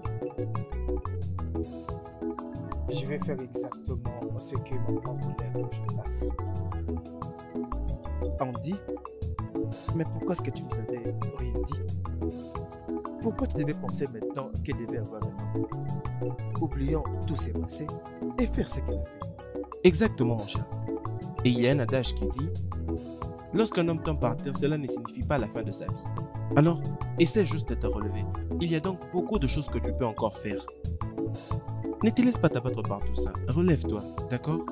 S6: Je vais faire exactement ce que maman voulait que je fasse.
S4: Andy, mais pourquoi est-ce que tu ne nous avais rien dit? Pourquoi tu devais penser maintenant qu'elle devait avoir un homme? Oublions tout s'est passé et faire ce qu'elle a fait.
S3: Exactement, mon cher. Et il y a un adage qui dit, lorsqu'un homme tombe par terre, cela ne signifie pas la fin de sa vie. Alors, essaie juste de te relever. Il y a donc beaucoup de choses que tu peux encore faire. Ne te laisse pas t'abattre par tout ça. Relève-toi, d'accord?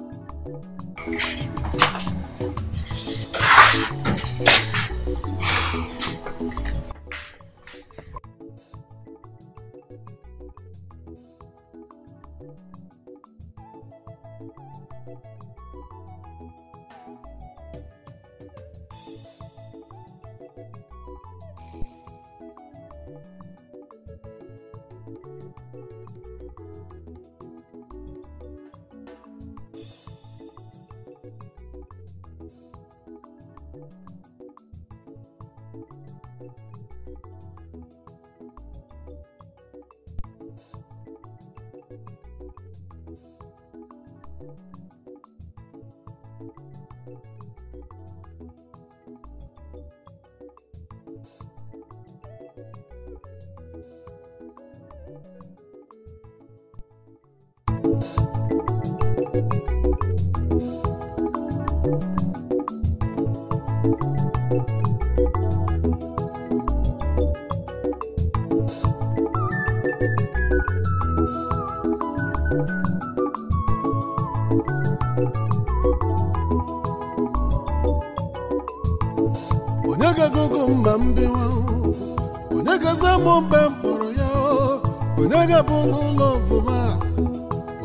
S10: onye ga-abụ n'ụlọ ọbụma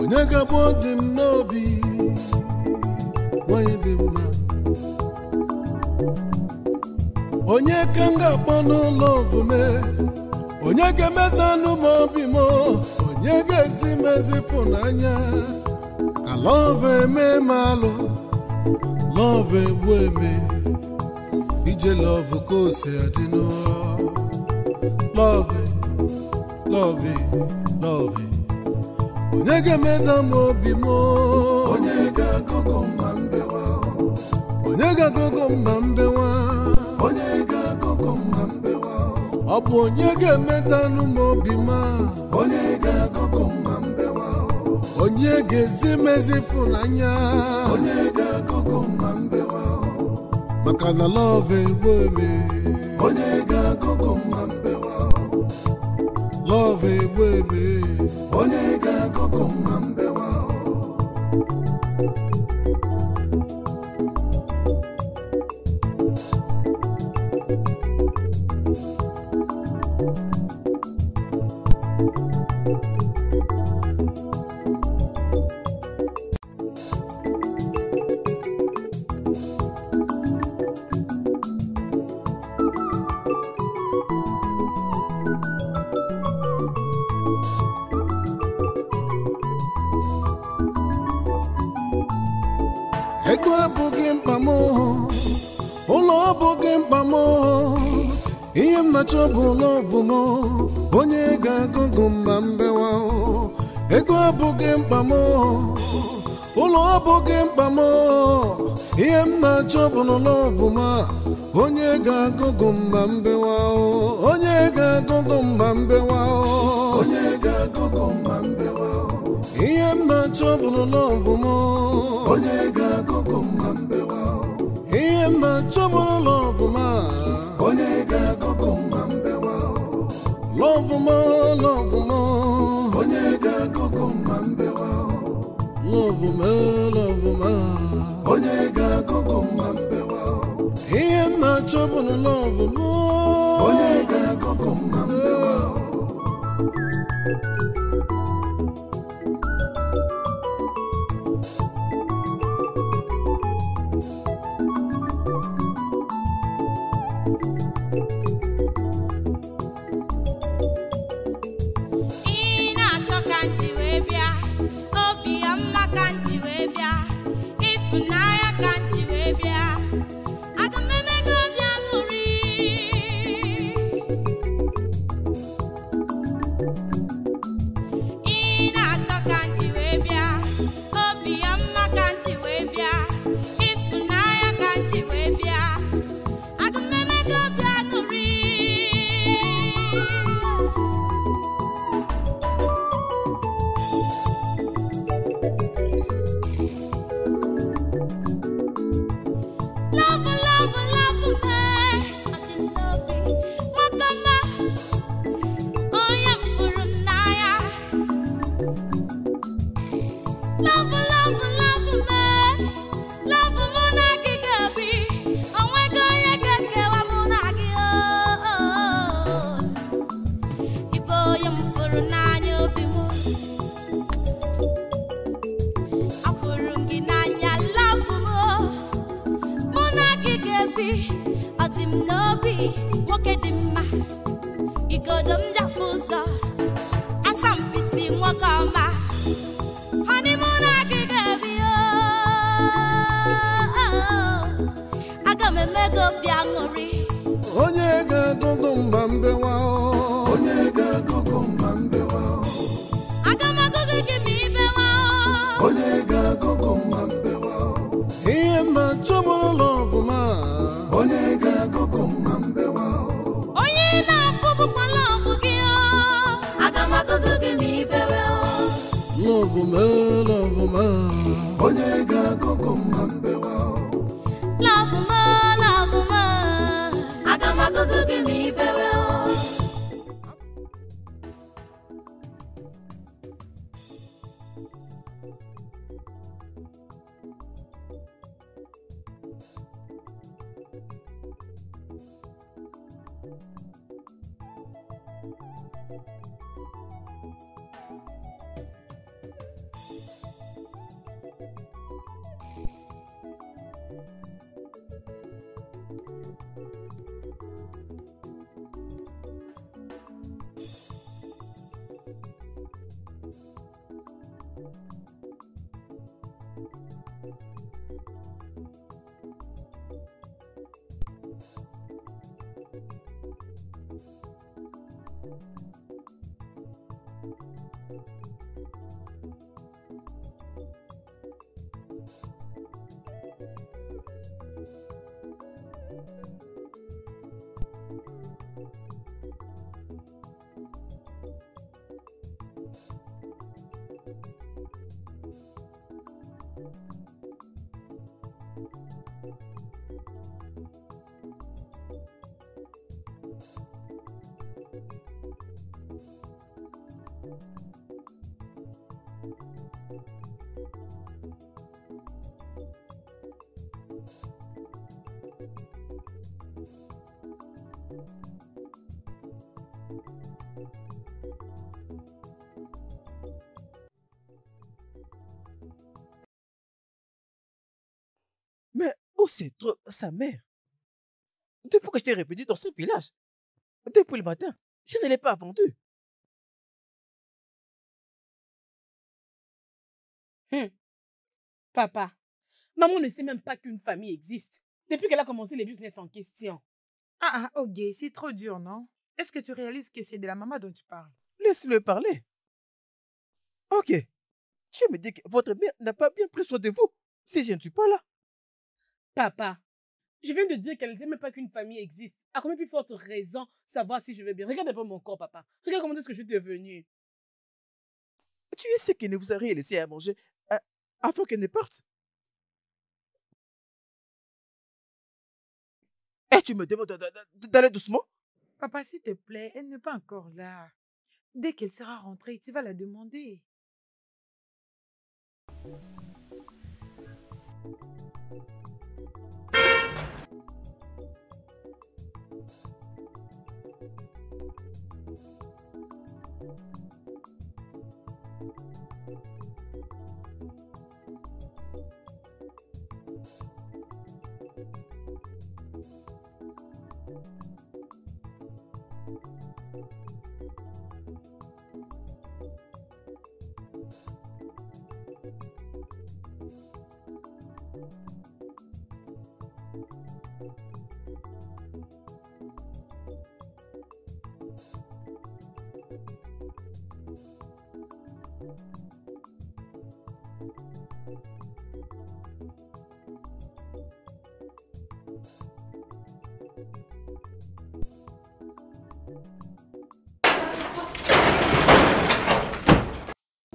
S10: onye ga-abụ dị m n'obi nwanyị dị mma onye ka m ga-akpọ n'ụlọ ọbụme onye ga-emeta n'ụmụ obi m onye ga-esi m ezipụ n'anya ka lọvụ eme malụ lọvụ egbu eme ije lọvụ ka o si adị n'ụwa lọvụ lọvụ lọvụ onye ga-emeta m obi m onye ga-agụgụ mma mbewa onye ga-agụgụ mma mbewa onye ga-agụgụ mma mbewa ọ bụ onye ga-emeta n'ụmụ obi m onye ga-agụgụ mma mbewa onye ga-ezi mezipụ n'anya onye ga-agụgụ mma mbewa maka na lọvụ egbu eme onye ga-agụgụ mma mbewa lọvụ egbu eme onye ga-agụgụ mma mbewa ego abụghị mkpa m ụlọ abụghị mkpa m ihe m na-achọ bụ ụlọ bụ m onye ga-agụgụ mma mbewa ego abụghị mkpa m ụlọ abụghị mkpa m ihe m na-achọ bụ n'ụlọ bụ m onye ga-agụgụ mma mbewa onye ga-agụgụ mma mbewa onye ga-agụgụ mma mbewa ihe m na-achọ bụ n'ụlọ bụ m onye ga-agụgụ mma mbewa ihe m na-achọ bụ n'ụlọ bụ m onye ga-agụgụ mma mbewa lọvụ m lọvụ m onye ga-agụgụ mma mbewa lọvụ m lọvụ m onye ga-agụgụ mma mbewa ihe m na-achọ bụ n'ụlọ bụ m onye ga-agụgụ mma mbewa onye ga-agụgụ mma mbewa onye ga-agụgụ mma mbewa aga m agụgụ gị ma ibewa onye ga-agụgụ mma mbewa ihe m na-achọ bụ n'ụlọ bụ m onye ga-agụgụ mma mbewa onye na-afụbụkwa lọvụ gị aga m agụgụ gị ma ibewa lọvụ m lọvụ m onye ga-agụgụ mma mbewa lọvụ m lọvụ m aga m agụgụ gị ma ibewa
S4: Où se trouve sa mère? Depuis que je t'ai revenu dans ce village, depuis le matin, je ne l'ai pas vendue.
S7: Papa, maman ne sait même pas qu'une famille existe. Depuis qu'elle a commencé les business en question.
S2: Ok, c'est trop dur, non? Est-ce que tu réalises que c'est de la maman dont tu parles?
S4: Laisse-le parler. Ok. Tu me dis que votre mère n'a pas bien pris soin de vous si je ne suis pas là.
S7: Papa, je viens de dire qu'elle ne sait même pas qu'une famille existe. À combien plus forte raison savoir si je vais bien? Regarde un peu mon corps, papa. Regarde comment est-ce que je suis devenue.
S4: Tu es ce qui ne vous a rien laissé à manger avant qu'elle ne parte. Et tu me demandes d'aller doucement?
S2: Papa, s'il te plaît, elle n'est pas encore là. Dès qu'elle sera rentrée, tu vas la demander.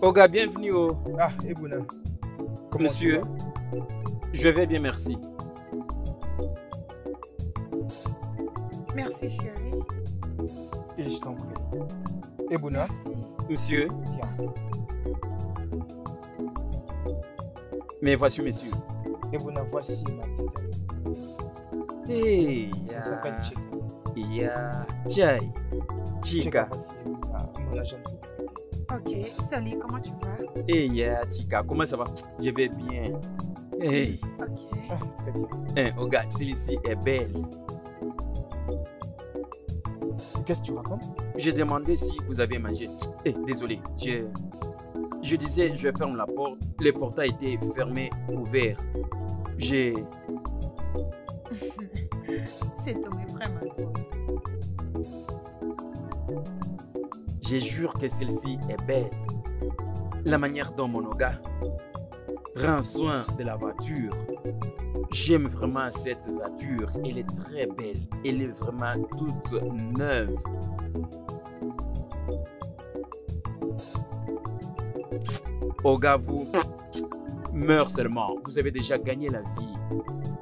S1: Oga, bienvenue au...
S6: Ah, Ebuna. Comment
S1: Monsieur,
S6: tu vas?
S1: je vais bien, merci.
S2: Merci, chérie.
S6: Et je t'en prie. Ebuna,
S2: Merci.
S1: Monsieur,
S6: viens.
S1: mais voici monsieur.
S6: Ebuna, voici ma petite amie.
S1: Hey,
S6: Elle s'appelle Chika.
S1: Ya, Chai, Chika.
S6: Voici Ebuna, mon agent de sécurité.
S2: Ok, salut, comment tu vas?
S1: Hey, ya, Chika, comment ça va? Je vais bien. Hey,
S2: Ok.
S6: Ah, très bien.
S1: hein, Oga, celle-ci est belle.
S6: Qu'est-ce que tu racontes?
S1: J'ai demandé si vous avez mangé. Désolé, je disais, je ferme la porte. Le portail était fermé, ouvert.
S2: C'est tombé vraiment trop.
S1: Je jure que celle-ci est belle. La manière dont mon Oga prend soin de la voiture. J'aime vraiment cette voiture. Elle est très belle. Elle est vraiment toute neuve. Oga, vous meurez seulement. Vous avez déjà gagné la vie.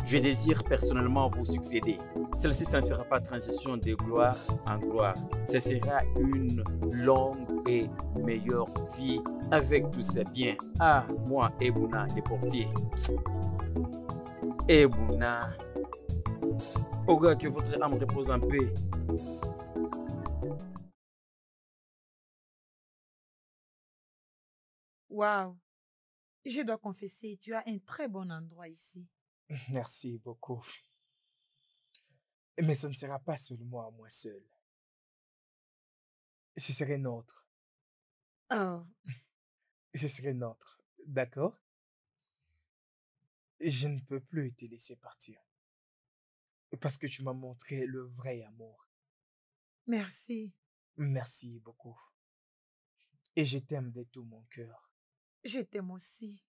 S1: Je désire personnellement vous succéder. Celle-ci, ça ne sera pas transition de gloire en gloire. Ce sera une longue et meilleure vie avec tous ces biens. Ah, moi, Ebuna, le portier. Ebuna. Oga, que votre âme repose en paix.
S2: Waouh. Je dois confesser, tu as un très bon endroit ici.
S6: Merci beaucoup. Mais ce ne sera pas seulement à moi seul. Ce serait notre.
S2: Oh,
S6: Ce serait notre. D'accord? Je ne peux plus te laisser partir. Parce que tu m'as montré le vrai amour.
S2: merci.
S6: Merci beaucoup. Et je t'aime de tout mon cœur.
S2: Je t'aime aussi.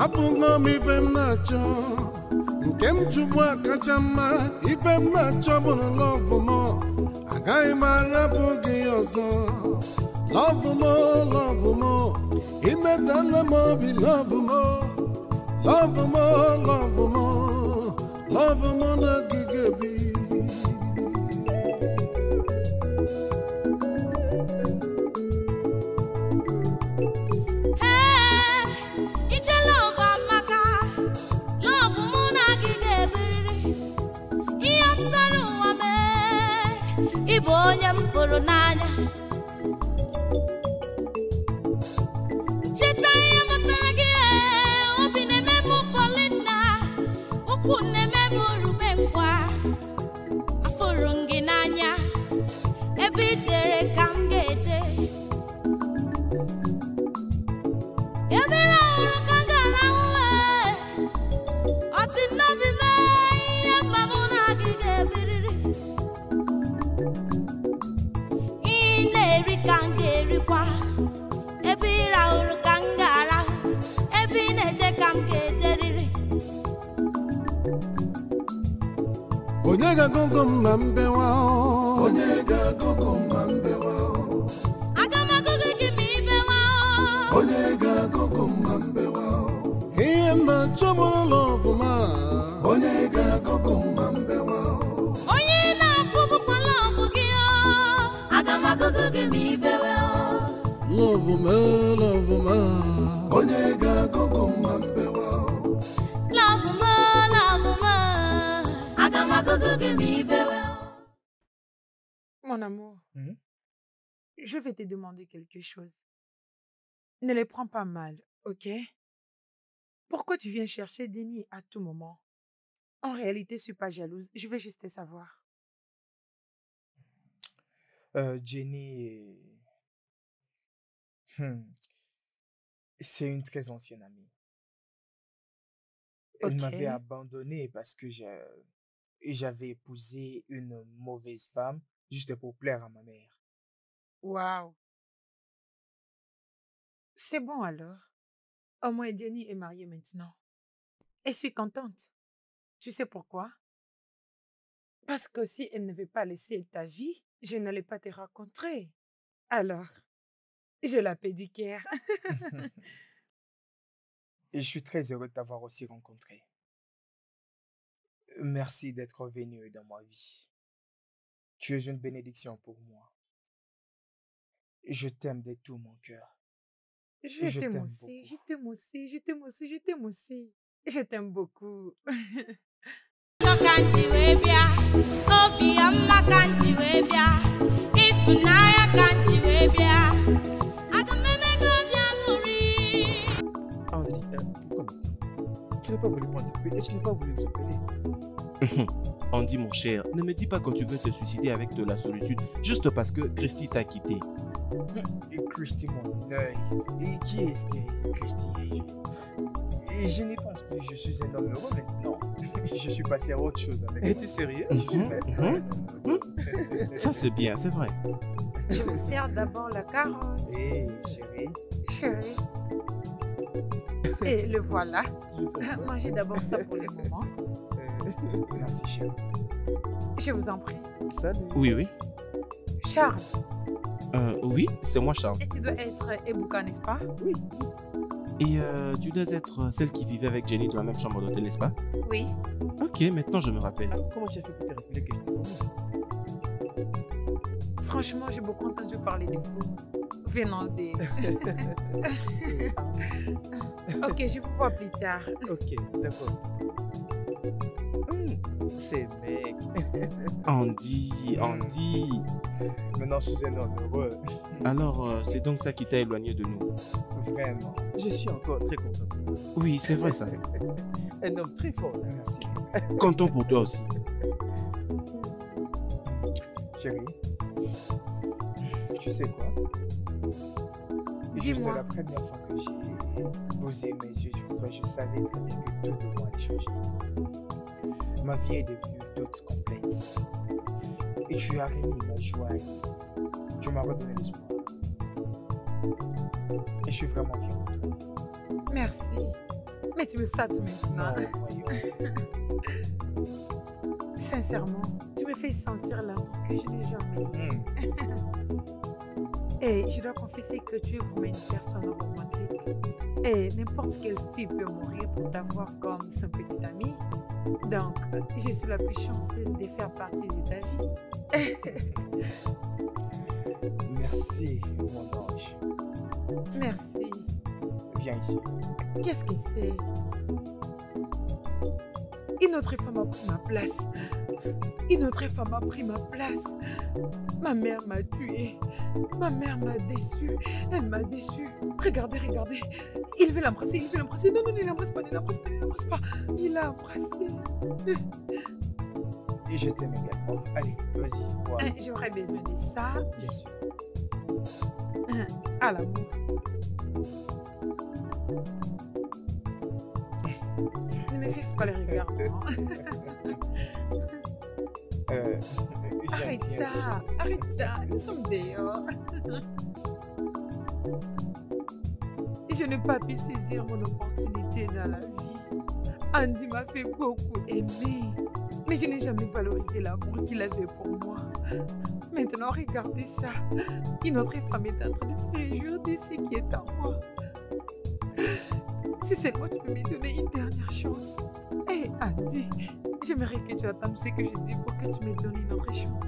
S10: Abụghọ m ife m na-achọ nke m chụgbu akacha mma ife m na-achọ bụ na lọvụ m agaghị m arapụ gị ọzọ lọvụ m imetala m obi lọvụ m love more, love more na gigebi.
S11: Onye m hụrụ n'anya cheta ihe gbasara gị obi na-eme m Paulina ụkwụ na-eme m rube nkwa afụrụ m gị n'anya ebe ị tere ka m ga-eje ebe ọhụrụ ka m ga-arahụ ọtị n'obi m ihe mma mụ na gị ga-ebiriri ka m ga-erikwa ebe ị rahụrụ ka m ga-arahụ ebe ị na-eje ka m ga-ejeriri
S10: onye ga-agụgụ m ma mbewa onye ga-agụgụ m ma mbewa
S11: aga m agụgụ gị ma ibewa
S10: onye ga-agụgụ m ma mbewa ihe mba chọbụrụ lọvụ ma onye ga-agụgụ m ma mbewa
S11: onye na-afụ bụkwa lọvụ gị aga m agụgụ gị ma ibewe
S10: lọvụ ma onye ga-agụgụ m ma mbewa
S11: lọvụ ma aga m agụgụ gị ma ibewe.
S2: Mon amour, je vais te demander quelque chose. Ne les prends pas mal, ok? Pourquoi tu viens chercher Denis à tout moment? En réalité, je ne suis pas jalouse. Je veux juste te savoir.
S6: Jenny, c'est une très ancienne amie. Elle m'avait abandonné parce que j'avais épousé une mauvaise femme juste pour plaire à ma mère.
S2: Waouh! C'est bon alors. Au moins, Jenny est mariée maintenant. Et je suis contente. Tu sais pourquoi? Parce que si elle ne veut pas laisser ta vie, je n'allais pas te rencontrer. Alors, je la pédicure.
S6: Et je suis très heureux de t'avoir aussi rencontré. Merci d'être venu dans ma vie. Tu es une bénédiction pour moi. Je t'aime de tout mon cœur.
S2: Je t'aime aussi, je t'aime aussi, je t'aime aussi, je t'aime aussi. Je t'aime beaucoup.
S4: Andy, pourquoi tu n'as pas voulu prendre sa pile et tu n'as pas voulu nous appeler.
S3: Andy, mon cher, ne me dis pas que tu veux te suicider avec de la solitude juste parce que Christy t'a quitté.
S6: Et Christy, mon œil. Et qui est-ce qui est Christy? Et je n'y pense plus, je suis un homme heureux maintenant. Je suis passé à autre chose avec
S4: Es-tu sérieux?
S3: Ça c'est bien, c'est vrai.
S2: Je vous sers d'abord la carotte.
S6: Hé, chérie.
S2: Chérie. Et le voilà. Mangez d'abord ça pour le moment.
S6: Merci, chérie.
S2: Je vous en prie.
S4: Salut.
S3: Oui, oui.
S2: Charles.
S3: Oui, c'est moi Charles.
S2: Et tu dois être Ebouka, n'est-ce pas?
S4: Oui.
S3: Et tu dois être celle qui vivait avec Jenny dans la même chambre d'hôtel, n'est-ce pas?
S2: Oui.
S3: Ok, maintenant je me rappelle.
S4: Comment tu as fait pour te rappeler que j'étais maman?
S2: Franchement, j'ai beaucoup entendu parler de vous. Venant des... Ok, je vous vois plus tard.
S4: Ok, d'accord. C'est mec.
S3: Andy.
S6: Maintenant, je suis un homme heureux.
S3: Alors, c'est donc ça qui t'a éloigné de nous?
S6: Vraiment.
S4: Je suis encore très content.
S3: Oui, c'est vrai ça.
S4: Un homme très fort.
S6: Merci.
S3: Content pour toi aussi.
S6: Chérie, tu sais quoi? Juste la première fois que j'ai posé mes yeux sur toi, je savais très bien que tout de moi allait changer. Ma vie est devenue toute complète. Et tu as remis ma joie et tu m'as redonné l'espoir. Et je suis vraiment fier de toi.
S2: Merci. Mais tu me flattes maintenant.
S6: Non, voyons.
S2: Sincèrement, tu me fais sentir l'amour que je n'ai jamais eu. Et je dois confesser que tu es vraiment une personne romantique. Et n'importe quelle fille peut mourir pour t'avoir comme son petit ami. Donc, je suis la plus chanceuse de faire partie de ta vie.
S6: Merci, mon ange.
S2: Merci.
S6: Viens ici.
S2: Qu'est-ce que c'est? Une autre femme a pris ma place. Une autre femme a pris ma place. Ma mère m'a tuée. Ma mère m'a déçue. Elle m'a déçue. Regardez, regardez. Il veut l'embrasser, il veut l'embrasser. Non, non, ne l'embrasse pas, ne l'embrasse pas, ne l'embrasse pas. Il l'a embrassé.
S6: Et je t'aime également. Allez, vas-y. Voilà.
S2: J'aurais besoin de ça.
S6: Bien sûr.
S2: À l'amour. Ne me fixe pas les regards. Arrête ça, arrête ça. Nous sommes dehors. Je n'ai pas pu saisir mon opportunité dans la vie. Andy m'a fait beaucoup aimer. Mais je n'ai jamais valorisé l'amour qu'il avait pour moi. Maintenant, regardez ça. Une autre femme est en train de se réjouir de ce qui est en moi. Si seulement tu peux me donner une dernière chance. Hé, Andy, j'aimerais que tu attendes ce que je dis pour que tu me donnes une autre chance.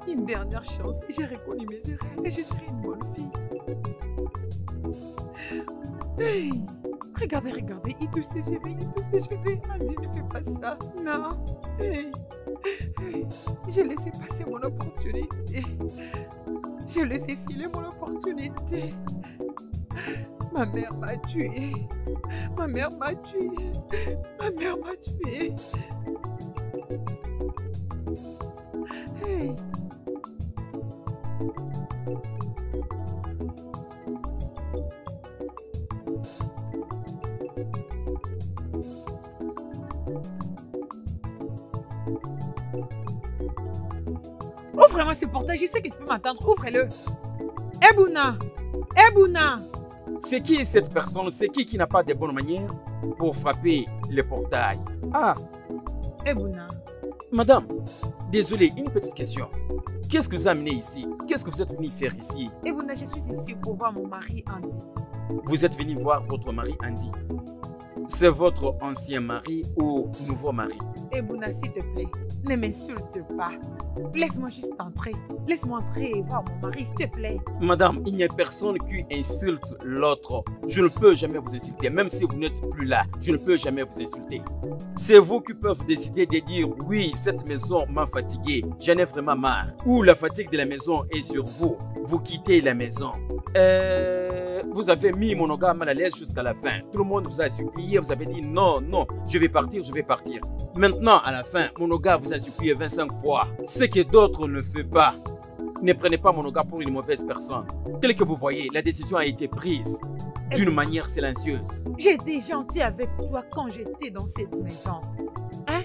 S2: Une dernière chance. J'ai reconnu mes erreurs et je serai une bonne fille. Hey, regardez, regardez. Il touche ses cheveux, il touche ses cheveux. Andy, ne fais pas ça. Non. Hey. Hey. J'ai laissé passer mon opportunité. J'ai laissé filer mon opportunité. Ma mère m'a tué. Ma mère m'a tué. Ma mère m'a tué. Hey. Ouvre-moi ce portail, je sais que tu peux m'attendre. Ouvre-le. Ebouna. Ebouna.
S1: C'est qui cette personne? C'est qui n'a pas de bonnes manières pour frapper le portail? Ah,
S2: Ebouna.
S1: madame, désolé, une petite question. Qu'est-ce que vous amenez ici? Qu'est-ce que vous êtes venu faire ici?
S2: Ebouna, je suis ici pour voir mon mari Andy.
S1: Vous êtes venu voir votre mari Andy. C'est votre ancien mari ou nouveau mari?
S2: Ebouna, s'il te plaît, ne m'insulte pas. Laisse-moi juste entrer. Laisse-moi entrer et voir mon mari, s'il te plaît.
S1: Madame, il n'y a personne qui insulte l'autre. Je ne peux jamais vous insulter. Même si vous n'êtes plus là, je ne peux jamais vous insulter. C'est vous qui peuvent décider de dire oui, cette maison m'a fatigué, j'en ai vraiment marre. Ou la fatigue de la maison est sur vous. Vous quittez la maison. Vous avez mis monogame mal à l'aise jusqu'à la fin. Tout le monde vous a supplié, vous avez dit non, non, je vais partir, je vais partir. Maintenant, à la fin, monogame vous a supplié 25 fois. Ce que d'autres ne font pas. Ne prenez pas monogame pour une mauvaise personne. Tel que vous voyez, la décision a été prise d'une manière silencieuse.
S2: J'ai été gentil avec toi quand j'étais dans cette maison. Hein?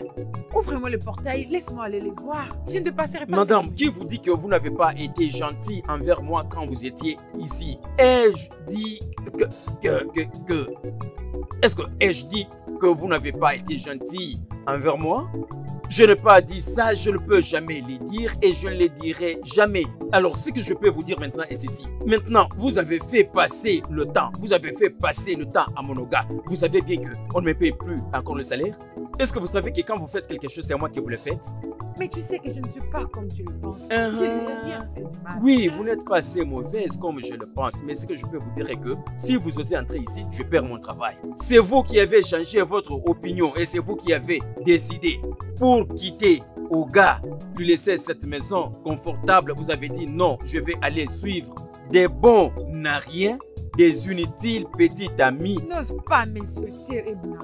S2: Ouvre-moi le portail, laisse-moi aller les voir. Je ne passerai pas.
S1: Madame, qui vous dit que vous n'avez pas été gentil envers moi quand vous étiez ici? Ai-je dit ai-je dit que vous n'avez pas été gentil envers moi? Je n'ai pas dit ça, je ne peux jamais le dire et je ne le dirai jamais. Alors, ce que je peux vous dire maintenant est ceci. Maintenant, vous avez fait passer le temps. Vous avez fait passer le temps à mon gars. Vous savez bien qu'on ne me paye plus encore le salaire? Est-ce que vous savez que quand vous faites quelque chose, c'est moi qui vous le faites?
S2: Mais tu sais que je ne suis pas comme tu le penses. Je n'ai rien fait de mal.
S1: Oui, vous n'êtes pas assez mauvaise comme je le pense. Mais ce que je peux vous dire est que si vous osez entrer ici, je perds mon travail. C'est vous qui avez changé votre opinion et c'est vous qui avez décidé. Pour quitter au gars, lui laisser cette maison confortable, vous avez dit non, je vais aller suivre des bons n'a rien, des inutiles petites amies.
S2: N'ose pas m'insulter, Ebouna.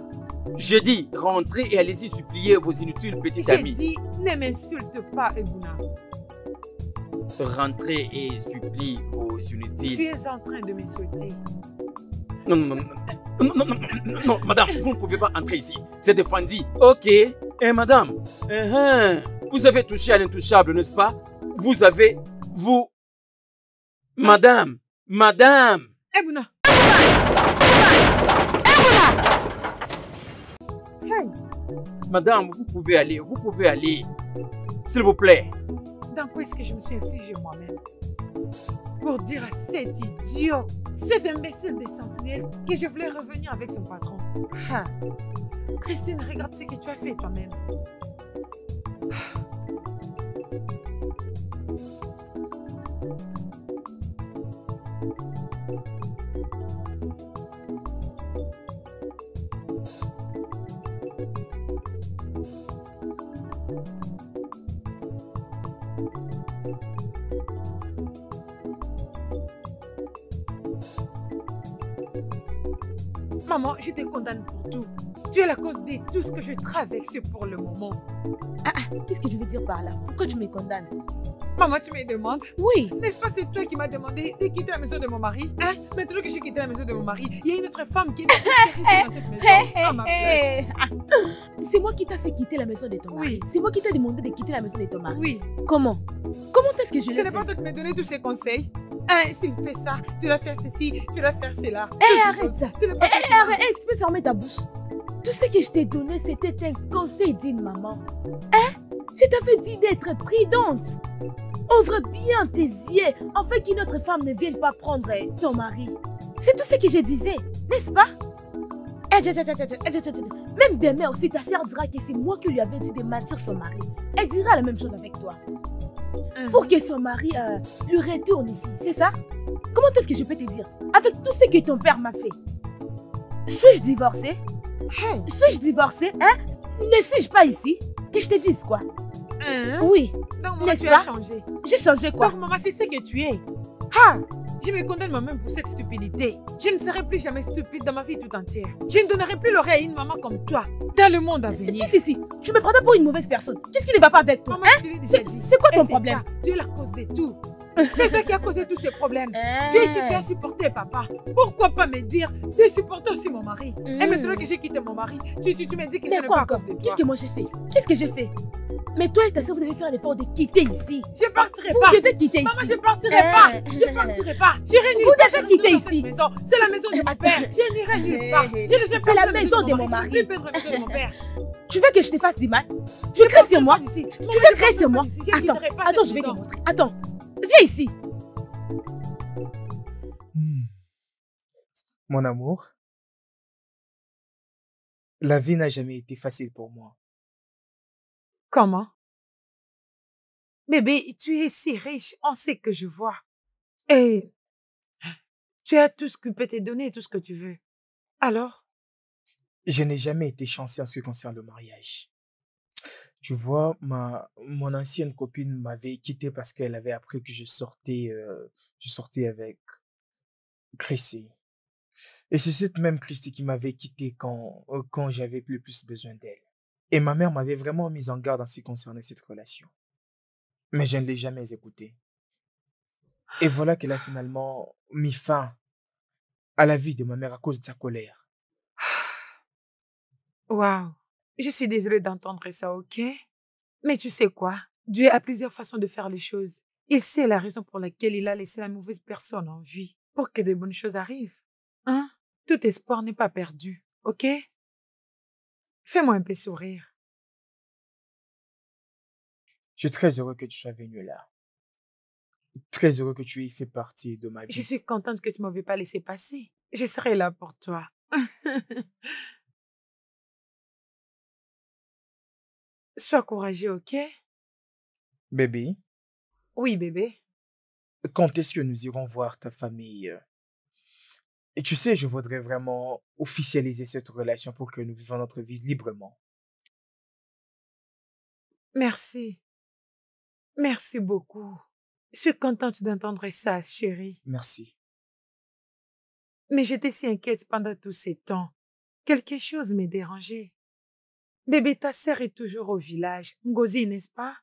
S1: Je dis rentrez et allez-y supplier vos inutiles petites amies.
S2: J'ai dit ne m'insulte pas, Ebouna.
S1: Rentrez et supplie vos inutiles.
S2: Tu es en train de m'insulter.
S1: Non, non, non, non, non, non, non, madame, vous ne pouvez pas entrer ici. C'est défendu. Ok. Eh, madame, vous avez touché à l'intouchable, n'est-ce pas? Madame.
S2: Ebouna. Hey.
S1: Madame, vous pouvez aller. S'il vous plaît.
S2: Dans quoi est-ce que je me suis infligé moi-même? pour dire à cet idiot, cet imbécile des sentinelles, que je voulais revenir avec son patron. Ah. Christine, regarde ce que tu as fait toi-même. Maman, je te condamne pour tout. Tu es la cause de tout ce que je traverse pour le moment.
S8: Qu'est-ce que tu veux dire par là? Pourquoi tu me condamnes?
S2: Maman, tu me demandes?
S8: Oui.
S2: N'est-ce pas c'est toi qui m'as demandé de quitter la maison de mon mari? Hein? Maintenant que j'ai quitté la maison de mon mari, il y a une autre femme qui est dans cette maison. À ma place.
S8: C'est moi qui t'ai fait quitter la maison de ton mari.
S2: Oui.
S8: C'est moi qui t'ai demandé de quitter la maison de ton mari.
S2: Oui.
S8: Comment? Comment est-ce que je
S2: Ce
S8: l'ai
S2: n'est
S8: fait?
S2: pas toi qui m'as donné tous ces conseils. Hein, s'il fait ça, tu dois faire ceci, tu dois faire cela.
S8: Arrête ça.
S2: Ce n'est pas toi qui-
S8: Arrête, tu peux fermer ta bouche. Tout ce que je t'ai donné, c'était un conseil d'une maman. Hein? Je t'avais dit d'être prudente. Ouvre bien tes yeux afin qu'une autre femme ne vienne pas prendre ton mari. C'est tout ce que je disais, n'est-ce pas? Même demain aussi, ta sœur dira que c'est moi qui lui avais dit de mentir son mari. Elle dira la même chose avec toi. Pour que son mari lui retourne ici, c'est ça? Comment est-ce que je peux te dire? Avec tout ce que ton père m'a fait. Suis-je divorcée? Suis-je divorcée? Hein? Ne suis-je pas ici? Que je te dise quoi? Oui.
S2: Donc, maman,
S8: N'est-ce
S2: tu
S8: pas?
S2: as changé.
S8: J'ai changé quoi?
S2: Donc, maman, c'est ce que tu es. Ah! Je me condamne moi-même pour cette stupidité. Je ne serai plus jamais stupide dans ma vie tout entière. Je ne donnerai plus l'oreille à une maman comme toi dans le monde à venir.
S8: Quitte ici. Tu me prends pour une mauvaise personne. Qu'est-ce qui ne va pas avec toi?
S2: Maman,
S8: Hein?
S2: je te l'ai déjà dit.
S8: C'est quoi ton
S2: Et
S8: problème?
S2: ça, tu es la cause de tout. C'est toi qui as causé tous ces problèmes. Tu as supporté papa. Pourquoi pas me dire de supporter aussi mon mari? Et maintenant que j'ai quitté mon mari, tu me dis que ce
S8: Mais
S2: n'est
S8: quoi
S2: pas à
S8: encore?
S2: cause de toi.
S8: Qu'est-ce que moi j'ai fait? Qu'est-ce que j'ai fait? Mais toi et ta soeur, vous devez faire l'effort de quitter ici.
S2: Je partirai
S8: Vous
S2: pas.
S8: devez quitter ici.
S2: Maman, je partirai pas. Je partirai pas. J'irai nulle
S8: Vous
S2: part.
S8: devez
S2: Je
S8: quitter
S2: resterai dans
S8: ici.
S2: cette maison. C'est la maison de mon père. Je n'irai nulle part.
S8: C'est la maison de mon mari.
S2: Je ne veux plus perdre la maison de mon père.
S8: Tu veux que je te fasse du mal? Tu crées sur moi?
S2: Tu
S8: Tu veux créer sur moi? Attends, je vais te montrer. Attends, viens ici.
S6: Mon amour, la vie n'a jamais été facile pour moi.
S2: Comment? Bébé, tu es si riche, on sait que je vois. Et tu as tout ce que peut te donner, tout ce que tu veux. Alors?
S6: Je n'ai jamais été chanceux en ce qui concerne le mariage. Tu vois, mon ancienne copine m'avait quitté parce qu'elle avait appris que je sortais avec Chrissy. Et c'est cette même Christy qui m'avait quitté quand j'avais plus besoin d'elle. Et ma mère m'avait vraiment mise en garde en ce qui concernait cette relation. Mais je ne l'ai jamais écoutée. Et voilà qu'elle a finalement mis fin à la vie de ma mère à cause de sa colère.
S2: Waouh! Je suis désolée d'entendre ça, ok? Mais tu sais quoi? Dieu a plusieurs façons de faire les choses. Il sait la raison pour laquelle il a laissé la mauvaise personne en vie. Pour que de bonnes choses arrivent. Hein? Tout espoir n'est pas perdu, ok? Fais-moi un peu sourire.
S6: Je suis très heureux que tu sois venu là. Très heureux que tu aies fait partie de ma vie.
S2: Je suis contente que tu ne m'avais pas laissé passer. Je serai là pour toi. Sois courageux, ok?
S6: Bébé,
S2: Oui, bébé.
S6: quand est-ce que nous irons voir ta famille? Et tu sais, je voudrais vraiment officialiser cette relation pour que nous vivions notre vie librement.
S2: Merci. Merci beaucoup. Je suis contente d'entendre ça, chérie.
S6: Merci.
S2: Mais j'étais si inquiète pendant tous ces temps. Quelque chose me dérangeait. Bébé, ta sœur est toujours au village. Ngozi, n'est-ce pas?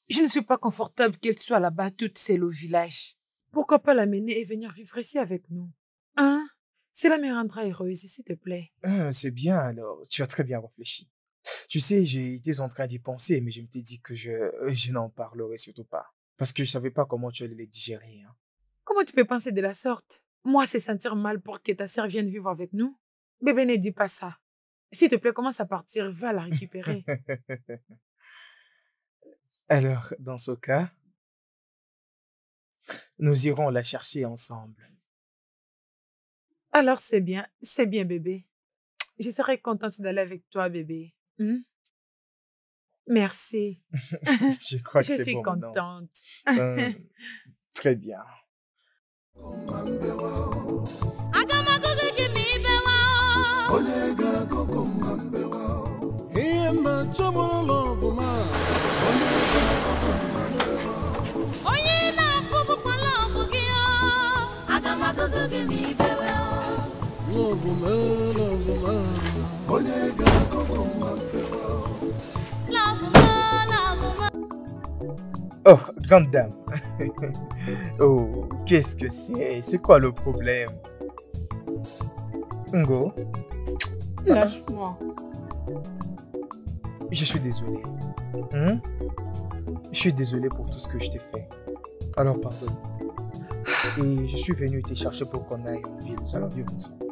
S2: Je ne suis pas confortable qu'elle soit là-bas toute seule au village. Pourquoi pas l'amener et venir vivre ici avec nous? Hein? Cela me rendra heureuse, s'il te plaît.
S6: C'est bien alors, tu as très bien réfléchi. Tu sais, j'ai été en train d'y penser, mais je me t'ai dit que je n'en parlerai surtout pas. Parce que je savais pas comment tu allais les digérer. Hein.
S2: Comment tu peux penser de la sorte? Moi, c'est sentir mal pour que ta sœur vienne vivre avec nous? Bébé, ne dis pas ça. S'il te plaît, commence à partir, va la récupérer.
S6: Alors, dans ce cas, Nous irons la chercher ensemble.
S2: Alors c'est bien bébé. Je serai contente d'aller avec toi bébé. Merci.
S6: Je crois que
S2: Je
S6: c'est
S2: suis
S6: bon maintenant.
S2: contente.
S6: Très bien. Oh, grande dame. Oh, qu'est-ce que c'est? C'est quoi le problème? Ngo,
S7: Lâche-moi.
S6: je suis désolé. Je suis désolé pour tout ce que je t'ai fait. Alors pardonne. Et je suis venu te chercher pour qu'on aille en ville. Nous allons vivre ensemble.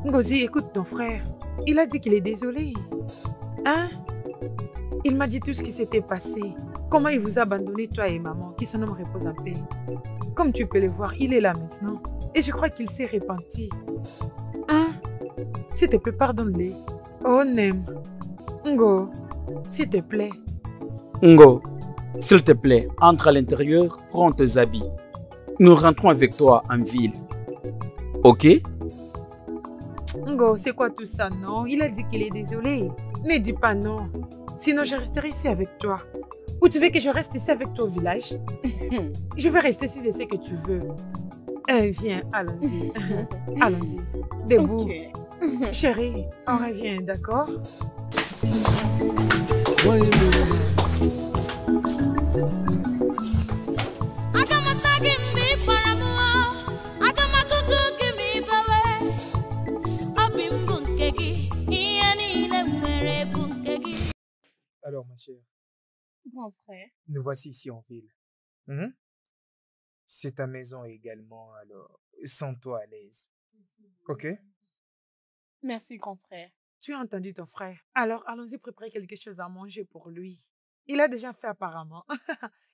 S2: Ngozi, écoute ton frère. Il a dit qu'il est désolé. Hein? Il m'a dit tout ce qui s'était passé. Comment il vous a abandonné, toi et maman, qui son nom repose en paix. Comme tu peux le voir, il est là maintenant. Et je crois qu'il s'est repenti. Hein? S'il te plaît, pardonne-le. Oh, Nem. Ngo, s'il te plaît.
S1: Ngo, s'il te plaît, entre à l'intérieur, prends tes habits. Nous rentrons avec toi en ville. Ok?
S2: Ngo, c'est quoi tout ça, non? Il a dit qu'il est désolé. Ne dis pas non. Sinon, je resterai ici avec toi. Ou tu veux que je reste ici avec toi au village? Je vais rester si c'est ce que tu veux. Viens, allons-y. Allons-y. Debout.
S7: Ok.
S2: Chérie, on revient, d'accord?
S6: Alors, ma chère,
S7: Mon frère.
S6: nous voici ici en ville. C'est ta maison également, alors sens-toi à l'aise. Ok?
S7: Merci, grand frère.
S2: Tu as entendu ton frère. Alors, allons-y préparer quelque chose à manger pour lui. Il a déjà fait apparemment.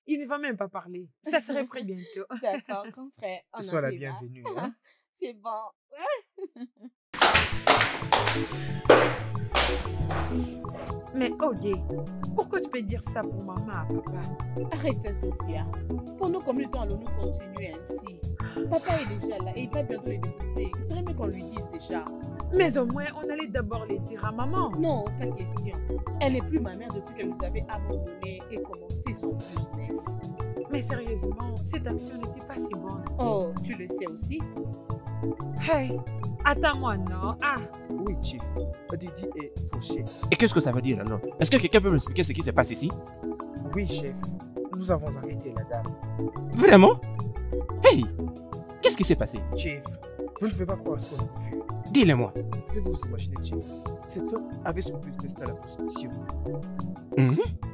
S2: Il ne va même pas parler. Ça serait prêt bientôt.
S7: D'accord, grand frère. On
S6: Sois la
S7: arrive, hein.
S6: bienvenue. Hein?
S7: C'est bon.
S2: Mais Ogé, pourquoi tu peux dire ça pour maman à papa?
S7: Arrête ça, Sophia. Pour nous, combien de temps allons-nous continuer ainsi? Papa est déjà là et il va bientôt les déposer. Il serait mieux qu'on lui dise déjà.
S2: Mais au moins, on allait d'abord les dire à maman.
S7: Non, pas question. Elle n'est plus ma mère depuis qu'elle nous avait abandonnés et commencé son business.
S2: Mais sérieusement, cette action n'était pas si bonne.
S7: Oh, tu le sais aussi?
S2: Hey, attends-moi, non? Ah,
S4: Oui, Chief. Didi est fauché.
S3: Et qu'est-ce que ça veut dire alors? Est-ce que quelqu'un peut m'expliquer ce qui se passe ici?
S6: Oui, chef. Nous avons arrêté la dame.
S3: Vraiment? Hey! Qu'est-ce qui s'est passé?
S6: Chef, vous ne pouvez pas croire ce qu'on a vu.
S3: Dis-le-moi.
S4: Pouvez-vous vous imaginer, Chief? Cet homme avait son business dans la prostitution.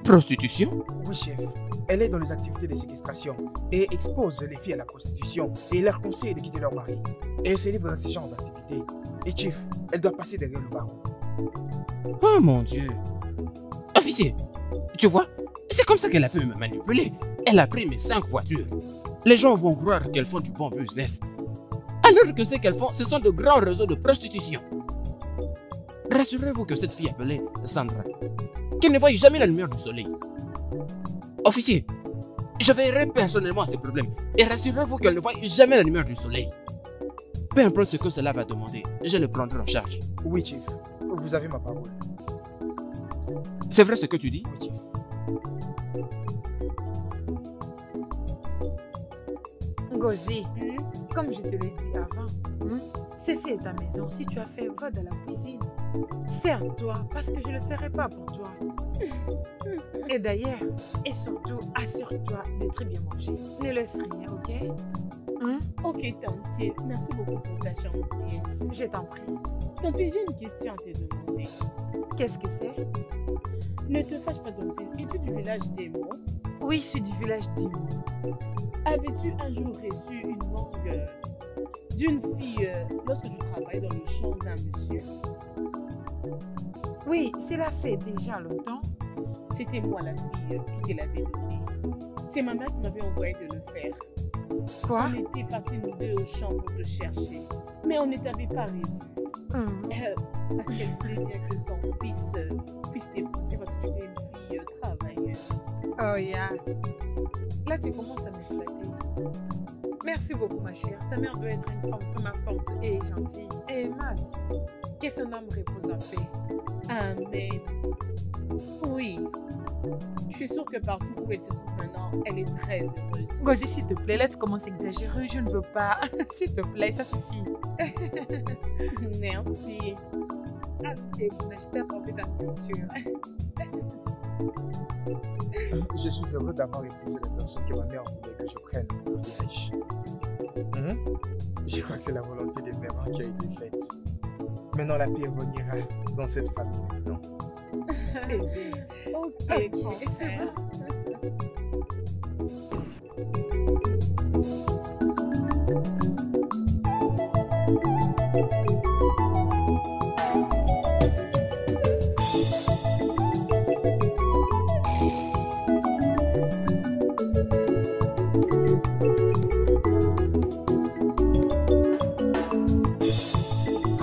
S3: Prostitution?
S6: Oui, chef. Elle est dans les activités de séquestration et expose les filles à la prostitution et leur conseille de quitter leur mari. Et elle se livre dans ce genre d'activité. Et chef, elle doit passer derrière le barreau.
S3: Oh mon Dieu! Officier, tu vois, c'est comme ça qu'elle a pu me manipuler. Elle a pris mes 5 voitures. Les gens vont croire qu'elles font du bon business. Alors que ce qu'elles font, ce sont de grands réseaux de prostitution. Rassurez-vous que cette fille appelée Sandra, qu'elle ne voit jamais la lumière du soleil. Officier, je veillerai personnellement à ces problèmes et rassurez-vous qu'elle ne voit jamais la lumière du soleil. Peu importe ce que cela va demander, je le prendrai en charge.
S6: Oui, chef. Vous avez ma parole.
S3: C'est vrai ce que tu dis?
S6: Oui, chef.
S2: Ngozi, comme je te l'ai dit avant, ceci est ta maison. Si tu as fait, va dans la cuisine. Sers-toi, parce que je ne le ferai pas pour toi. Et d'ailleurs, et surtout, assure-toi de très bien manger. Ne laisse rien, ok?
S7: Ok, Tantine. Merci beaucoup pour ta gentillesse.
S2: Je t'en prie.
S7: Tantine, j'ai une question à te demander.
S2: Qu'est-ce que c'est?
S7: Ne te fâche pas, Tantine. Es-tu du village d'Emo?
S2: Oui, je suis du village d'Imo.
S7: Avais-tu un jour reçu une mangue d'une fille lorsque tu travaillais dans le champ d'un monsieur?
S2: Oui, cela fait déjà longtemps.
S7: C'était moi la fille qui te l'avait donnée. C'est ma mère qui m'avait envoyé de le faire.
S2: Quoi?
S7: On était partis nous deux au champ pour te chercher. Mais on ne t'avait pas revu. Parce qu'elle voulait bien que son fils puisse t'épouser parce que tu es une fille travailleuse.
S2: Oh yeah. Là, tu commences à me flatter. Merci beaucoup, ma chère. Ta mère doit être une femme vraiment forte et gentille et aimable. Que son âme repose en paix.
S7: Amen. Oui. Je suis sûre que partout où elle se trouve maintenant, elle est très heureuse.
S2: Gozi, s'il te plaît, là, tu commences à exagérer. Je ne veux pas. S'il te plaît, ça suffit.
S7: Merci.
S2: Allez, je t'ai apporté ta nourriture.
S6: Je suis heureux d'avoir épousé la personne que ma mère voulait que je prenne au mariage. Je crois que c'est la volonté des mères qui a été faite. Maintenant, la paix reviendra dans cette famille maintenant.
S7: Ok,
S2: c'est bon.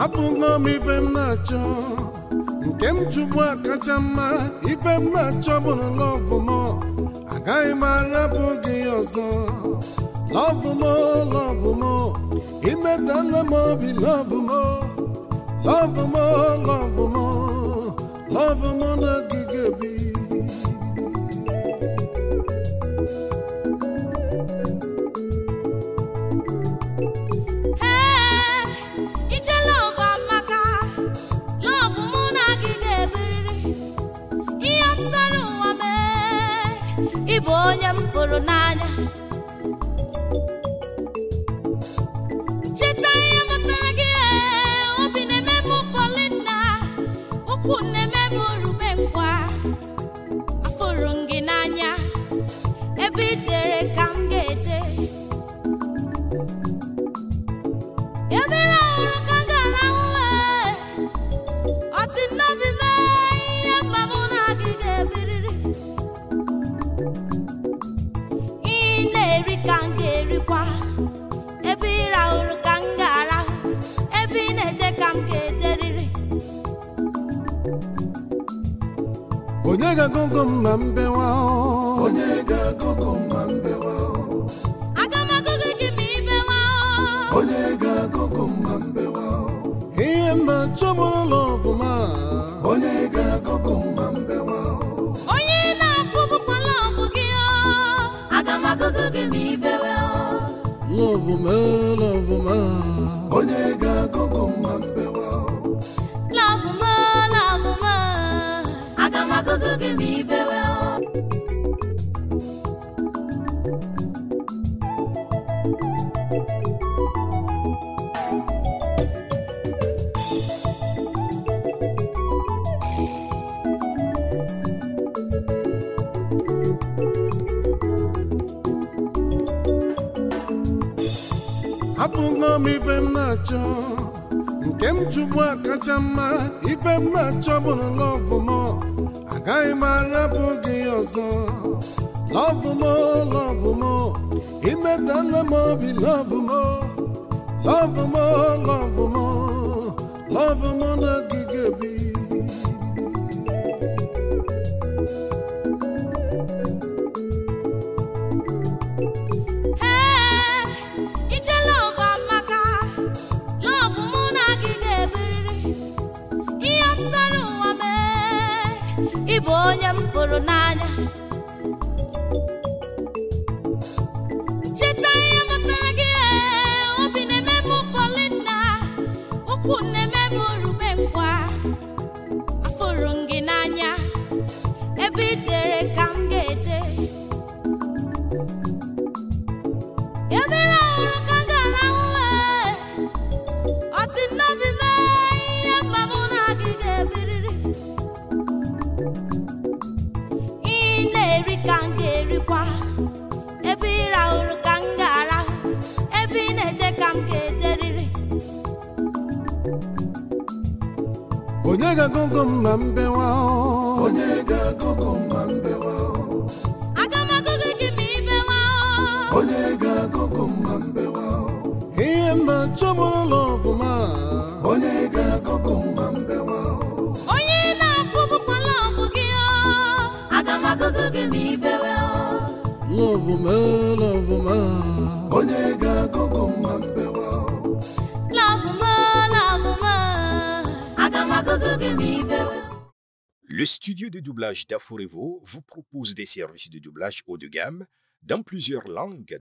S10: Abụghị m ibe m na-achọ nke m jụgbu kacha mma ibe m na-achọ bụ na lọvụ m agaghị m arapụ gị ọzọ lọvụ m imetala m obi lọvụ m n'ogige bi
S11: onye m hụrụ n'anya cheta ihe gbasara gị obi na-eme m Paulina ụkwụ na-eme m Rube nkwa afụrụ m gị n'anya ebe i tere ka m ga-eje ebe ị rahụrụ ka m ga-arahụ ọ dị n'obi m ihe mma mụ na gị ga-ebiriri ka m ga-erikwa ebe ị rahụrụ ka m ga-arahụ ebe ị na-eje ka m ga-ejeriri
S10: onye ga-agụgụ mma mbewa onye ga-agụgụ mma mbewa
S11: aga m agụgụ gị ma ibewa
S10: onye ga-agụgụ mma mbewa ihe m na-achọ bụrụ ụlọ ọbụma onye ga-agụgụ mma mbewa
S11: onye na-afụ bụkwa lọvụ gị aga m agụgụ gị ma ibewe
S10: lọvụ m onye ga-agụgụ mma mbewa
S11: lọvụ m aga m agụgụ gị ma ibewe
S10: abụghị m ibe m na-achọ nke m jụgbu kacha mma ibe m na-achọ bụ na lọvụ m agaghị m arapụ gị ọzọ lọvụ m imetala m obi lọvụ m n'ogige bi
S11: onye m hụrụ n'anya cheta ihe gbasara gị obi na-eme m Paulina ụkwụ na-eme m Rube nkwa afụrụ m gị n'anya ebe i tere ka m ga-eje ebe ị rahụrụ ka m ga-arahụ ọ dị n'obi m ihe mma mụ na gị ga-ebiriri ka m ga-erikwa ebe ị rahụrụ ka m ga-arahụ ebe ị na-eje ka m ga-ejeriri
S10: onye ga-agụgụ mma mbewa onye ga-agụgụ mma mbewa
S11: aga m agụgụ gị ma
S10: chọbụrụ lọvụ ma onye ga-akọkọ mma mbewa
S11: onye na-akwụbụkwa lọvụ gị aga m agụgụ gị ma ibewe
S10: lọvụ ma onye ga-akọkọ mma mbewa
S11: lọvụ ma aga m agụgụ gị ma ibewe.
S12: Le studio de doublage d'Aforevo vous propose des services de doublage haut de gamme dans plusieurs langues